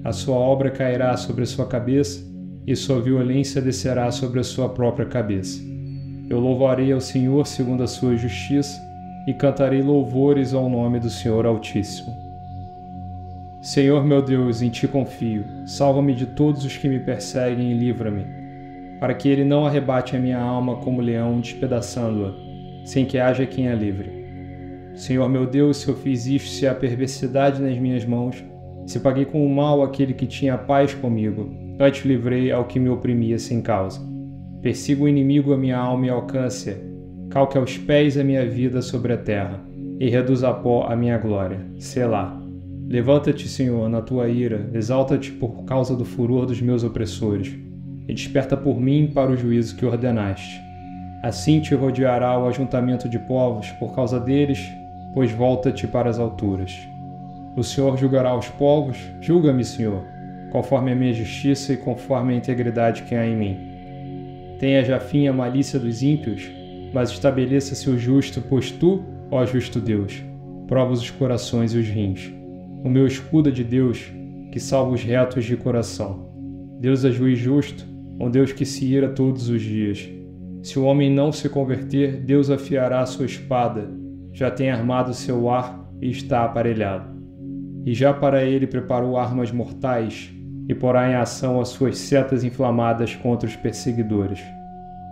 A sua obra cairá sobre a sua cabeça, e sua violência descerá sobre a sua própria cabeça. Eu louvarei ao Senhor segundo a sua justiça, e cantarei louvores ao nome do Senhor Altíssimo. Senhor meu Deus, em ti confio. Salva-me de todos os que me perseguem e livra-me, para que ele não arrebate a minha alma como leão, despedaçando-a, sem que haja quem a livre. Senhor meu Deus, se eu fiz isto, se há perversidade nas minhas mãos, se paguei com o mal aquele que tinha paz comigo, antes livrei ao que me oprimia sem causa. Persiga o inimigo a minha alma e alcance-a, calque aos pés a minha vida sobre a terra, e reduza a pó a minha glória. Selá. Levanta-te, Senhor, na tua ira, exalta-te por causa do furor dos meus opressores, e desperta por mim para o juízo que ordenaste. Assim te rodeará o ajuntamento de povos por causa deles, pois volta-te para as alturas. O Senhor julgará os povos, julga-me, Senhor, conforme a minha justiça e conforme a integridade que há em mim. Tenha já fim a malícia dos ímpios, mas estabeleça-se o justo, pois tu, ó justo Deus, provas os corações e os rins. O meu escudo é de Deus, que salva os retos de coração. Deus é juiz justo, um Deus que se ira todos os dias. Se o homem não se converter, Deus afiará a sua espada, já tem armado seu arco e está aparelhado. E já para ele preparou armas mortais, e porá em ação as suas setas inflamadas contra os perseguidores.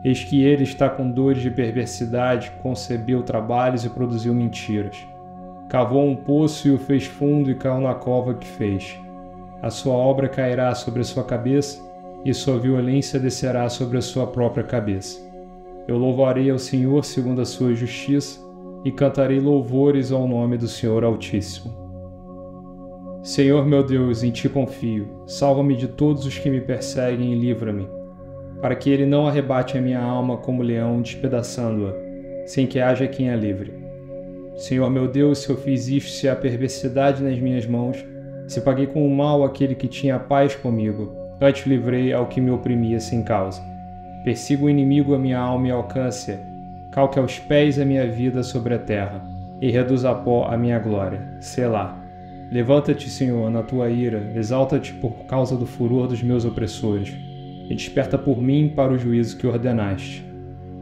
Eis que ele está com dores de perversidade, concebeu trabalhos e produziu mentiras. Cavou um poço e o fez fundo e caiu na cova que fez. A sua obra cairá sobre a sua cabeça, e sua violência descerá sobre a sua própria cabeça. Eu louvarei ao Senhor segundo a sua justiça, e cantarei louvores ao nome do Senhor Altíssimo. Senhor meu Deus, em ti confio. Salva-me de todos os que me perseguem e livra-me, para que ele não arrebate a minha alma como leão, despedaçando-a, sem que haja quem a livre. Senhor meu Deus, se eu fiz isto, se há perversidade nas minhas mãos, se paguei com o mal aquele que tinha paz comigo, antes livrei ao que me oprimia sem causa. Persiga o inimigo a minha alma e alcance-a, calque aos pés a minha vida sobre a terra, e reduza a pó a minha glória. Selá. Levanta-te, Senhor, na tua ira, exalta-te por causa do furor dos meus opressores, e desperta por mim para o juízo que ordenaste.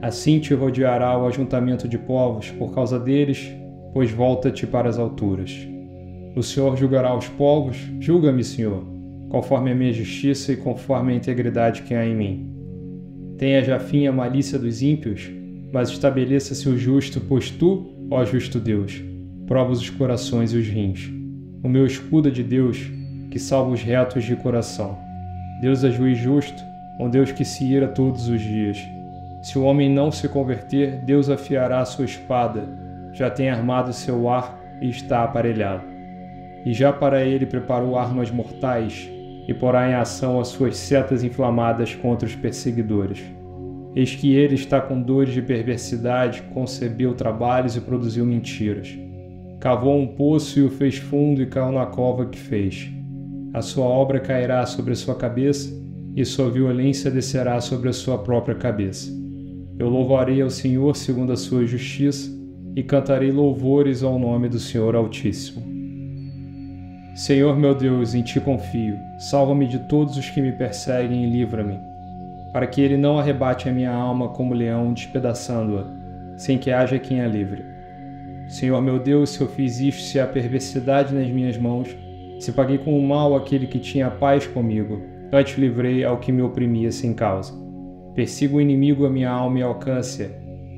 Assim te rodeará o ajuntamento de povos por causa deles, pois volta-te para as alturas. O Senhor julgará os povos, julga-me, Senhor, conforme a minha justiça e conforme a integridade que há em mim. Tenha já fim a malícia dos ímpios, mas estabeleça-se o justo, pois tu, ó justo Deus, provas os corações e os rins. O meu escudo é de Deus, que salva os retos de coração. Deus é juiz justo, um Deus que se ira todos os dias. Se o homem não se converter, Deus afiará a sua espada, já tem armado seu arco e está aparelhado. E já para ele preparou armas mortais, e porá em ação as suas setas inflamadas contra os perseguidores. Eis que ele está com dores de perversidade, concebeu trabalhos e produziu mentiras. Cavou um poço e o fez fundo e caiu na cova que fez. A sua obra cairá sobre a sua cabeça, e sua violência descerá sobre a sua própria cabeça. Eu louvarei ao Senhor segundo a sua justiça, e cantarei louvores ao nome do Senhor Altíssimo. Senhor meu Deus, em ti confio. Salva-me de todos os que me perseguem e livra-me, para que ele não arrebate a minha alma como leão, despedaçando-a, sem que haja quem a livre. Senhor meu Deus, se eu fiz isto, se há perversidade nas minhas mãos, se paguei com o mal aquele que tinha paz comigo, antes livrei ao que me oprimia sem causa. Persiga o inimigo a minha alma e alcance-a,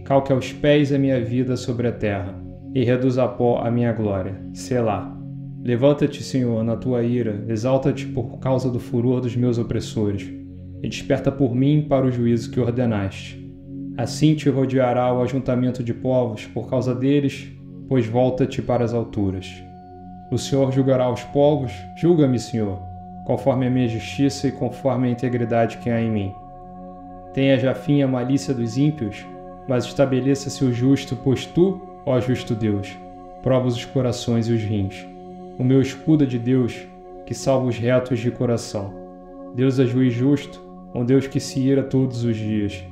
calque aos pés a minha vida sobre a terra, e reduza a pó a minha glória. Selá. Levanta-te, Senhor, na tua ira, exalta-te por causa do furor dos meus opressores, e desperta por mim para o juízo que ordenaste. Assim te rodeará o ajuntamento de povos por causa deles, pois volta-te para as alturas. O Senhor julgará os povos, julga-me, Senhor, conforme a minha justiça e conforme a integridade que há em mim. Tenha já fim a malícia dos ímpios, mas estabeleça-se o justo, pois tu, ó justo Deus, provas os corações e os rins. O meu escudo é de Deus, que salva os retos de coração. Deus é juiz justo, um Deus que se ira todos os dias.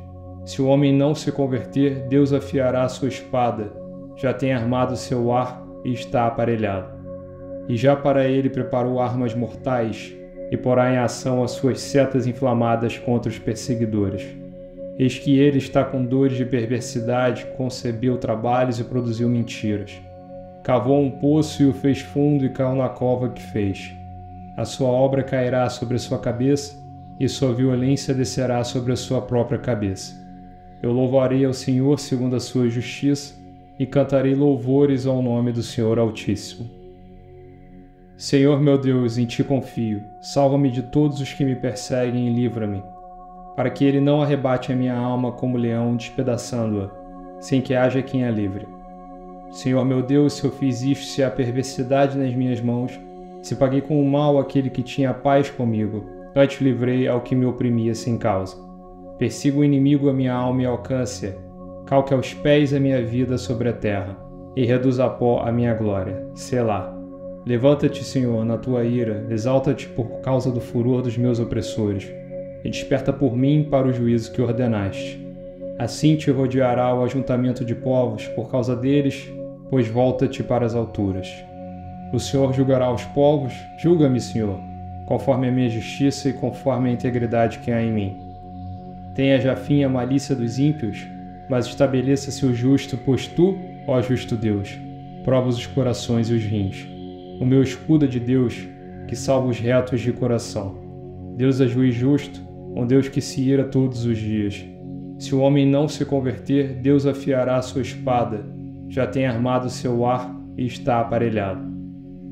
Se o homem não se converter, Deus afiará a sua espada, já tem armado seu arco e está aparelhado. E já para ele preparou armas mortais, e porá em ação as suas setas inflamadas contra os perseguidores. Eis que ele está com dores de perversidade, concebeu trabalhos e produziu mentiras. Cavou um poço e o fez fundo e caiu na cova que fez. A sua obra cairá sobre a sua cabeça, e sua violência descerá sobre a sua própria cabeça. Eu louvarei ao Senhor segundo a sua justiça, e cantarei louvores ao nome do Senhor Altíssimo. Senhor meu Deus, em ti confio. Salva-me de todos os que me perseguem e livra-me, para que ele não arrebate a minha alma como leão, despedaçando-a, sem que haja quem a livre. Senhor meu Deus, se eu fiz isto, se há perversidade nas minhas mãos, se paguei com o mal aquele que tinha paz comigo, antes livrei ao que me oprimia sem causa. Persiga o inimigo a minha alma e alcance-a, calque aos pés a minha vida sobre a terra, e reduza a pó a minha glória. Selá. Levanta-te, Senhor, na tua ira, exalta-te por causa do furor dos meus opressores, e desperta por mim para o juízo que ordenaste. Assim te rodeará o ajuntamento de povos por causa deles, pois volta-te para as alturas. O Senhor julgará os povos, julga-me, Senhor, conforme a minha justiça e conforme a integridade que há em mim. Tenha já fim a malícia dos ímpios, mas estabeleça-se o justo, pois tu, ó justo Deus, provas os corações e os rins. O meu escudo é de Deus, que salva os retos de coração. Deus é juiz justo, um Deus que se ira todos os dias. Se o homem não se converter, Deus afiará a sua espada, já tem armado seu arco e está aparelhado.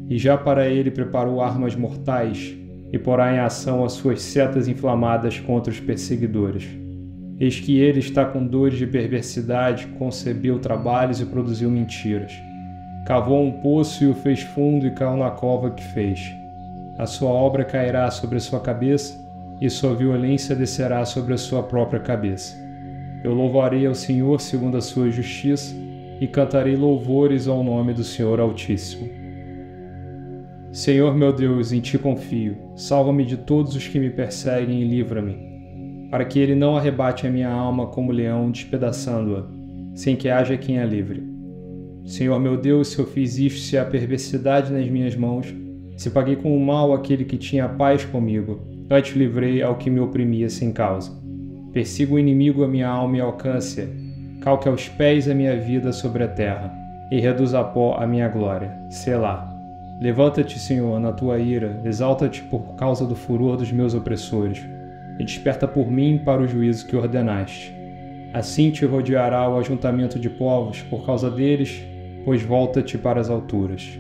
E já para ele preparou armas mortais, e porá em ação as suas setas inflamadas contra os perseguidores. Eis que ele está com dores de perversidade, concebeu trabalhos e produziu mentiras. Cavou um poço e o fez fundo e caiu na cova que fez. A sua obra cairá sobre a sua cabeça, e sua violência descerá sobre a sua própria cabeça. Eu louvarei ao Senhor segundo a sua justiça, e cantarei louvores ao nome do Senhor Altíssimo. Senhor meu Deus, em ti confio. Salva-me de todos os que me perseguem e livra-me, para que ele não arrebate a minha alma como leão, despedaçando-a, sem que haja quem a livre. Senhor meu Deus, se eu fiz isto, se há perversidade nas minhas mãos, se paguei com o mal aquele que tinha paz comigo, antes livrei ao que me oprimia sem causa. Persiga o inimigo a minha alma e alcance-a, calque aos pés a minha vida sobre a terra, e reduza a pó a minha glória. Selá. Levanta-te, Senhor, na tua ira, exalta-te por causa do furor dos meus opressores, e desperta por mim para o juízo que ordenaste. Assim te rodeará o ajuntamento de povos por causa deles, pois volta-te para as alturas.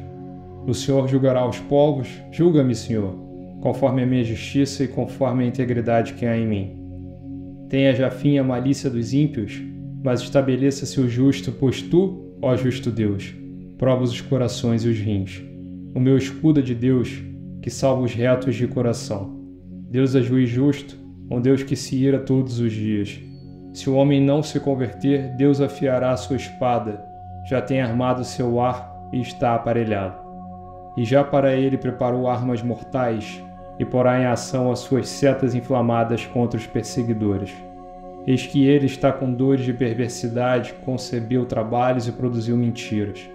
O Senhor julgará os povos, julga-me, Senhor, conforme a minha justiça e conforme a integridade que há em mim. Tenha já fim a malícia dos ímpios, mas estabeleça-se o justo, pois tu, ó justo Deus, provas os corações e os rins. O meu escudo é de Deus, que salva os retos de coração. Deus é juiz justo, um Deus que se ira todos os dias. Se o homem não se converter, Deus afiará a sua espada, já tem armado seu arco e está aparelhado. E já para ele preparou armas mortais, e porá em ação as suas setas inflamadas contra os perseguidores. Eis que ele está com dores de perversidade, concebeu trabalhos e produziu mentiras.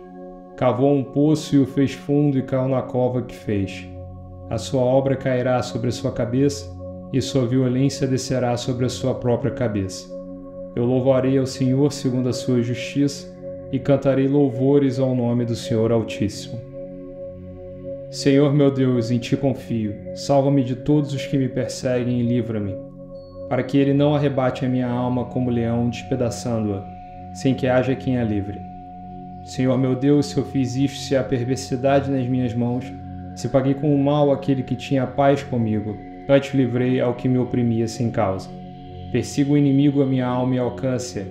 Cavou um poço e o fez fundo e caiu na cova que fez. A sua obra cairá sobre a sua cabeça, e sua violência descerá sobre a sua própria cabeça. Eu louvarei ao Senhor segundo a sua justiça, e cantarei louvores ao nome do Senhor Altíssimo. Senhor meu Deus, em ti confio. Salva-me de todos os que me perseguem e livra-me, para que ele não arrebate a minha alma como leão, despedaçando-a, sem que haja quem a livre. Senhor meu Deus, se eu fiz isto, se há perversidade nas minhas mãos, se paguei com o mal aquele que tinha paz comigo, antes livrei ao que me oprimia sem causa. Persiga o inimigo a minha alma e alcance-a,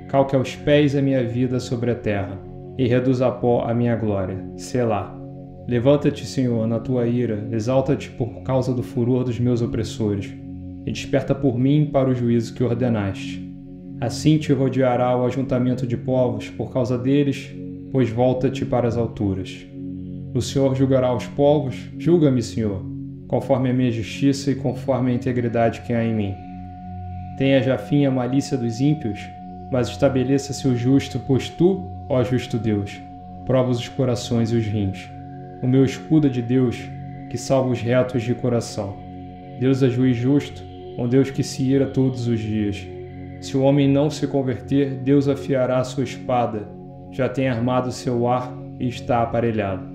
calque aos pés a minha vida sobre a terra, e reduza a pó a minha glória. Selá. Levanta-te, Senhor, na tua ira, exalta-te por causa do furor dos meus opressores, e desperta por mim para o juízo que ordenaste. Assim te rodeará o ajuntamento de povos por causa deles, pois volta-te para as alturas. O Senhor julgará os povos, julga-me, Senhor, conforme a minha justiça e conforme a integridade que há em mim. Tenha já fim a malícia dos ímpios, mas estabeleça-se o justo, pois tu, ó justo Deus, provas os corações e os rins. O meu escudo é de Deus, que salva os retos de coração. Deus é juiz justo, um Deus que se ira todos os dias. Se o homem não se converter, Deus afiará a sua espada, já tem armado seu arco e está aparelhado.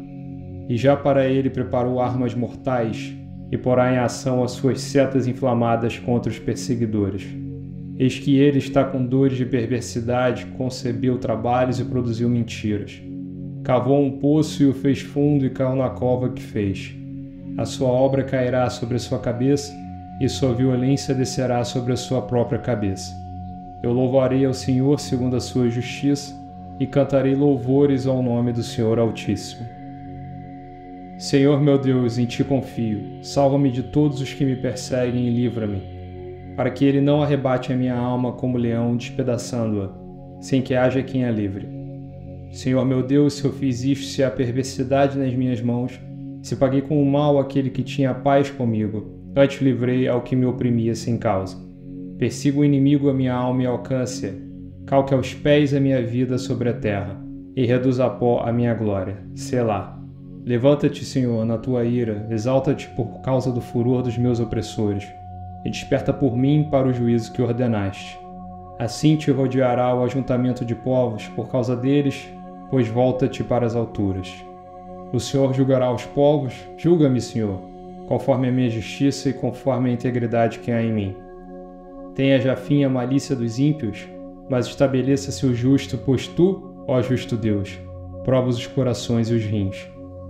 E já para ele preparou armas mortais, e porá em ação as suas setas inflamadas contra os perseguidores. Eis que ele está com dores de perversidade, concebeu trabalhos e produziu mentiras. Cavou um poço e o fez fundo e caiu na cova que fez. A sua obra cairá sobre a sua cabeça, e sua violência descerá sobre a sua própria cabeça. Eu louvarei ao Senhor segundo a sua justiça, e cantarei louvores ao nome do Senhor Altíssimo. Senhor meu Deus, em ti confio. Salva-me de todos os que me perseguem e livra-me, para que ele não arrebate a minha alma como leão, despedaçando-a, sem que haja quem a livre. Senhor meu Deus, se eu fiz isto, se há perversidade nas minhas mãos, se paguei com o mal aquele que tinha paz comigo, antes livrei ao que me oprimia sem causa. Persiga o inimigo a minha alma e alcance-a, calque aos pés a minha vida sobre a terra, e reduza a pó a minha glória. Selá. Levanta-te, Senhor, na tua ira, exalta-te por causa do furor dos meus opressores, e desperta por mim para o juízo que ordenaste. Assim te rodeará o ajuntamento de povos por causa deles, pois volta-te para as alturas. O Senhor julgará os povos, julga-me, Senhor, conforme a minha justiça e conforme a integridade que há em mim. Tenha já fim a malícia dos ímpios, mas estabeleça-se o justo, pois tu, ó justo Deus, provas os corações e os rins.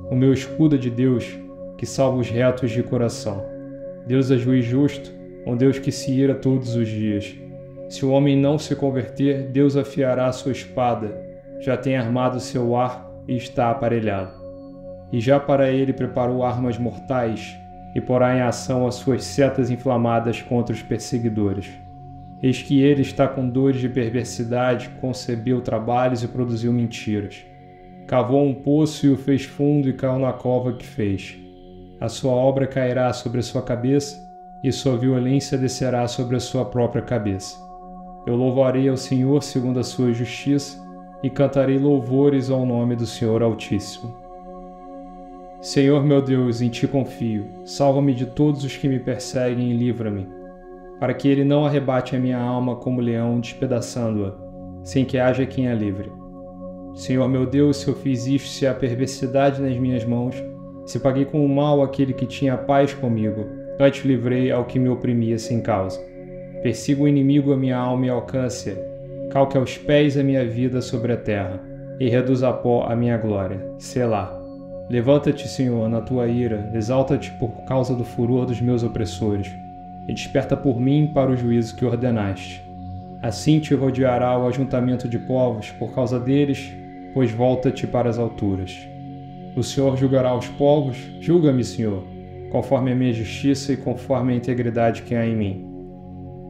O meu escudo é de Deus, que salva os retos de coração. Deus é juiz justo, um Deus que se ira todos os dias. Se o homem não se converter, Deus afiará a sua espada, já tem armado seu arco e está aparelhado. E já para ele preparou armas mortais, e porá em ação as suas setas inflamadas contra os perseguidores. Eis que ele está com dores de perversidade, concebeu trabalhos e produziu mentiras. Cavou um poço e o fez fundo e caiu na cova que fez. A sua obra cairá sobre a sua cabeça, e sua violência descerá sobre a sua própria cabeça. Eu louvarei ao Senhor segundo a sua justiça, e cantarei louvores ao nome do Senhor Altíssimo. Senhor meu Deus, em ti confio, salva-me de todos os que me perseguem e livra-me, para que ele não arrebate a minha alma como leão, despedaçando-a, sem que haja quem a livre. Senhor meu Deus, se eu fiz isto, se há perversidade nas minhas mãos, se paguei com o mal aquele que tinha paz comigo, antes livrei ao que me oprimia sem causa. Persiga o inimigo a minha alma e alcance-a, calque aos pés a minha vida sobre a terra, e reduza a pó a minha glória. Selá. Levanta-te, Senhor, na tua ira, exalta-te por causa do furor dos meus opressores, e desperta por mim para o juízo que ordenaste. Assim te rodeará o ajuntamento de povos por causa deles, pois volta-te para as alturas. O Senhor julgará os povos, julga-me, Senhor, conforme a minha justiça e conforme a integridade que há em mim.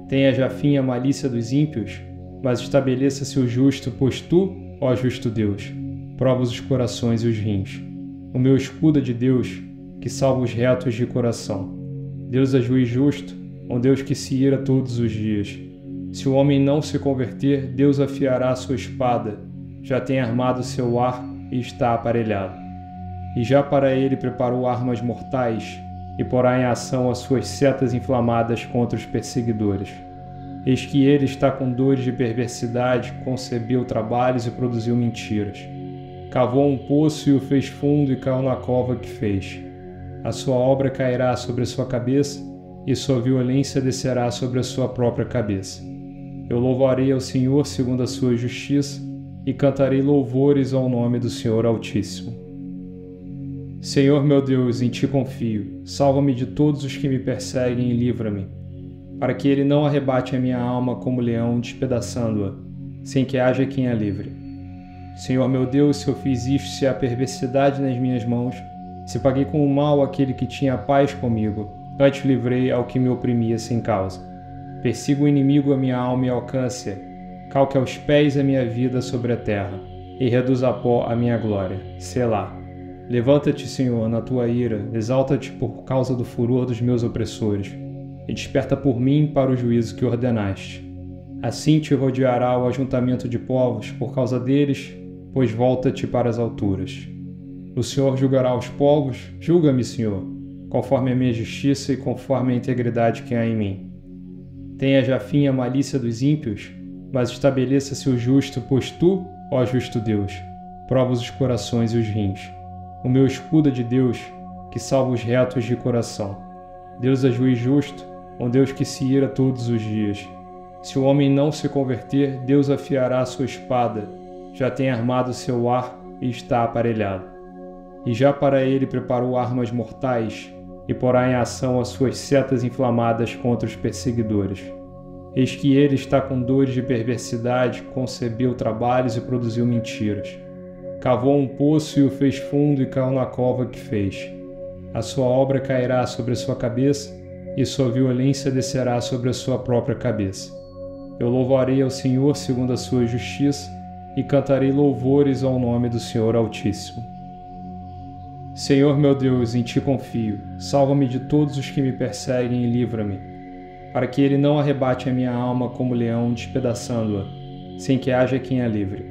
Tenha já fim a malícia dos ímpios, mas estabeleça-se o justo, pois tu, ó justo Deus, provas os corações e os rins. O meu escudo é de Deus, que salva os retos de coração. Deus é juiz justo, um Deus que se ira todos os dias. Se o homem não se converter, Deus afiará a sua espada, já tem armado seu arco e está aparelhado. E já para ele preparou armas mortais, e porá em ação as suas setas inflamadas contra os perseguidores. Eis que ele está com dores de perversidade, concebeu trabalhos e produziu mentiras. Cavou um poço e o fez fundo e caiu na cova que fez. A sua obra cairá sobre a sua cabeça, e sua violência descerá sobre a sua própria cabeça. Eu louvarei ao Senhor segundo a sua justiça, e cantarei louvores ao nome do Senhor Altíssimo. Senhor meu Deus, em ti confio, salva-me de todos os que me perseguem e livra-me, para que ele não arrebate a minha alma como leão, despedaçando-a, sem que haja quem a livre. Senhor meu Deus, se eu fiz isto, se há perversidade nas minhas mãos, se paguei com o mal aquele que tinha paz comigo, antes livrei ao que me oprimia sem causa. Persiga o inimigo a minha alma e alcance-a, calque aos pés a minha vida sobre a terra, e reduza a pó a minha glória. Selá. Levanta-te, Senhor, na tua ira, exalta-te por causa do furor dos meus opressores, e desperta por mim para o juízo que ordenaste. Assim te rodeará o ajuntamento de povos por causa deles, pois volta-te para as alturas. O Senhor julgará os povos, julga-me, Senhor, conforme a minha justiça e conforme a integridade que há em mim. Tenha já fim a malícia dos ímpios, mas estabeleça-se o justo, pois tu, ó justo Deus, provas os corações e os rins. O meu escudo é de Deus, que salva os retos de coração. Deus é juiz justo, um Deus que se ira todos os dias. Se o homem não se converter, Deus afiará a sua espada, já tem armado seu arco e está aparelhado. E já para ele preparou armas mortais, e porá em ação as suas setas inflamadas contra os perseguidores. Eis que ele está com dores de perversidade, concebeu trabalhos e produziu mentiras. Cavou um poço e o fez fundo e caiu na cova que fez. A sua obra cairá sobre a sua cabeça, e sua violência descerá sobre a sua própria cabeça. Eu louvarei ao Senhor segundo a sua justiça, e cantarei louvores ao nome do Senhor Altíssimo. Senhor meu Deus, em ti confio. Salva-me de todos os que me perseguem e livra-me, para que ele não arrebate a minha alma como leão, despedaçando-a, sem que haja quem a livre.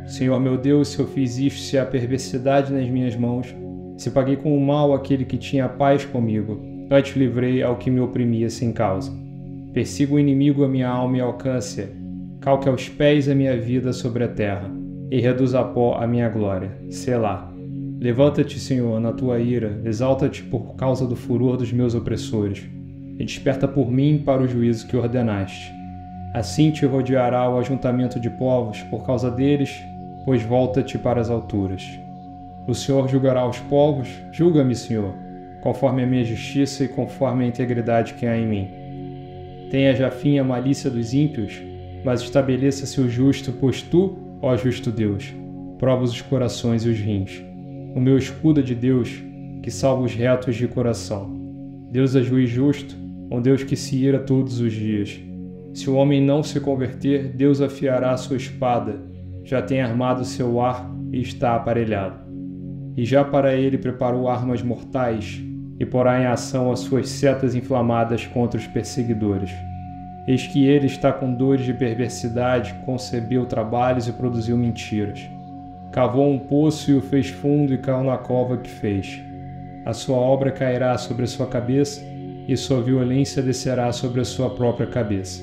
Senhor meu Deus, se eu fiz isto, se há perversidade nas minhas mãos, se paguei com o mal aquele que tinha paz comigo, antes livrei ao que me oprimia sem causa. Persiga o inimigo a minha alma e alcance-a, calque aos pés a minha vida sobre a terra, e reduza a pó a minha glória. Selá. Levanta-te, Senhor, na tua ira, exalta-te por causa do furor dos meus opressores, e desperta por mim para o juízo que ordenaste. Assim te rodeará o ajuntamento de povos por causa deles, pois volta-te para as alturas. O Senhor julgará os povos, julga-me, Senhor, conforme a minha justiça e conforme a integridade que há em mim. Tenha já fim a malícia dos ímpios, mas estabeleça-se o justo, pois tu, ó justo Deus, provas os corações e os rins. O meu escudo é de Deus, que salva os retos de coração. Deus é juiz justo, um Deus que se ira todos os dias. Se o homem não se converter, Deus afiará a sua espada, já tem armado seu arco e está aparelhado. E já para ele preparou armas mortais, e porá em ação as suas setas inflamadas contra os perseguidores. Eis que ele está com dores de perversidade, concebeu trabalhos e produziu mentiras. Cavou um poço e o fez fundo e caiu na cova que fez. A sua obra cairá sobre a sua cabeça, e sua violência descerá sobre a sua própria cabeça.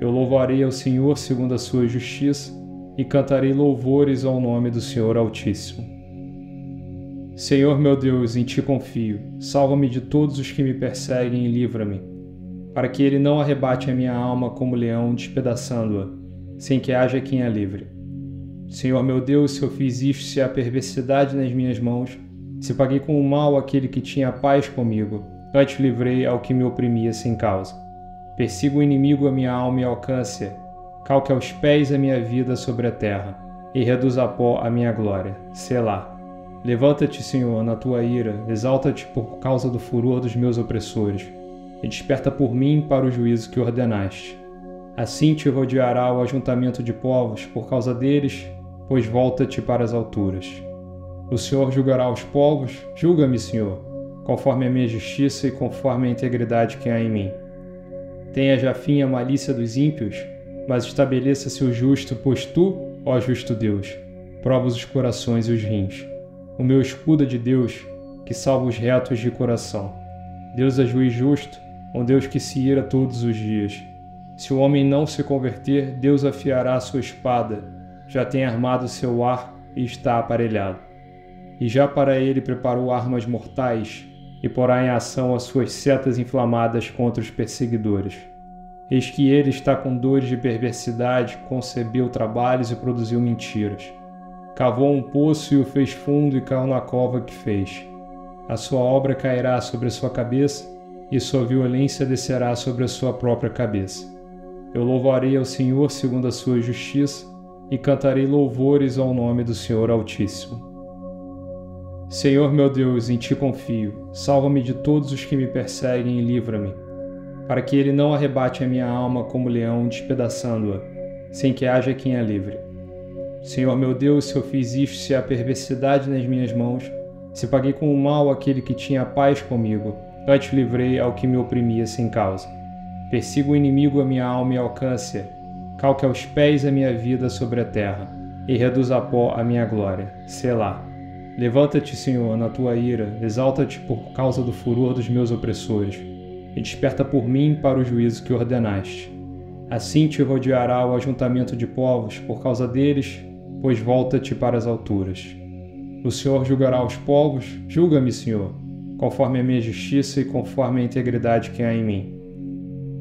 Eu louvarei ao Senhor segundo a sua justiça, e cantarei louvores ao nome do Senhor Altíssimo. Senhor meu Deus, em ti confio. Salva-me de todos os que me perseguem e livra-me, para que ele não arrebate a minha alma como leão, despedaçando-a, sem que haja quem a livre. Senhor meu Deus, se eu fiz isto, se há perversidade nas minhas mãos, se paguei com o mal aquele que tinha paz comigo, antes livrei ao que me oprimia sem causa. Persiga o inimigo a minha alma e alcance-a, calque aos pés a minha vida sobre a terra, e reduza a pó a minha glória. Selá. Levanta-te, Senhor, na tua ira, exalta-te por causa do furor dos meus opressores, e desperta por mim para o juízo que ordenaste. Assim te rodeará o ajuntamento de povos por causa deles, pois volta-te para as alturas. O Senhor julgará os povos, julga-me, Senhor, conforme a minha justiça e conforme a integridade que há em mim. Tenha já fim a malícia dos ímpios, mas estabeleça-se o justo, pois tu, ó justo Deus, provas os corações e os rins. O meu escudo é de Deus, que salva os retos de coração. Deus é juiz justo, um Deus que se ira todos os dias. Se o homem não se converter, Deus afiará a sua espada, já tem armado seu arco e está aparelhado. E já para ele preparou armas mortais, e porá em ação as suas setas inflamadas contra os perseguidores. Eis que ele está com dores de perversidade, concebeu trabalhos e produziu mentiras. Cavou um poço e o fez fundo e caiu na cova que fez. A sua obra cairá sobre a sua cabeça, e sua violência descerá sobre a sua própria cabeça. Eu louvarei ao Senhor segundo a sua justiça, e cantarei louvores ao nome do Senhor Altíssimo. Senhor meu Deus, em ti confio. Salva-me de todos os que me perseguem e livra-me, para que ele não arrebate a minha alma como leão, despedaçando-a, sem que haja quem a livre. Senhor meu Deus, se eu fiz isto, se há perversidade nas minhas mãos, se paguei com o mal aquele que tinha paz comigo, antes livrei ao que me oprimia sem causa. Persiga o inimigo a minha alma e alcance-a, calque aos pés a minha vida sobre a terra, e reduza a pó a minha glória. Selá. Levanta-te, Senhor, na tua ira, exalta-te por causa do furor dos meus opressores, e desperta por mim para o juízo que ordenaste. Assim te rodeará o ajuntamento de povos por causa deles, pois volta-te para as alturas. O Senhor julgará os povos, julga-me, Senhor, conforme a minha justiça e conforme a integridade que há em mim.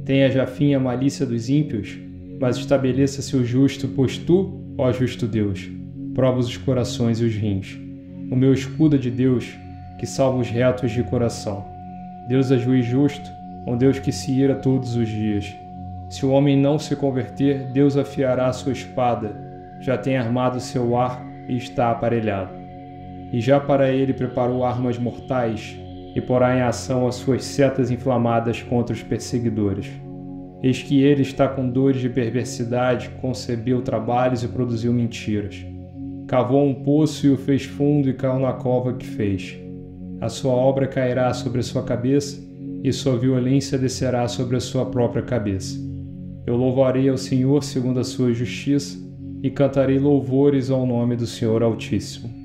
Tenha já fim a malícia dos ímpios, mas estabeleça-se o justo, pois tu, ó justo Deus, provas os corações e os rins. O meu escudo é de Deus, que salva os retos de coração. Deus é juiz justo, um Deus que se ira todos os dias. Se o homem não se converter, Deus afiará a sua espada, já tem armado seu arco e está aparelhado. E já para ele preparou armas mortais, e porá em ação as suas setas inflamadas contra os perseguidores. Eis que ele está com dores de perversidade, concebeu trabalhos e produziu mentiras. Cavou um poço e o fez fundo e caiu na cova que fez. A sua obra cairá sobre a sua cabeça e sua violência descerá sobre a sua própria cabeça. Eu louvarei ao Senhor segundo a sua justiça e cantarei louvores ao nome do Senhor Altíssimo.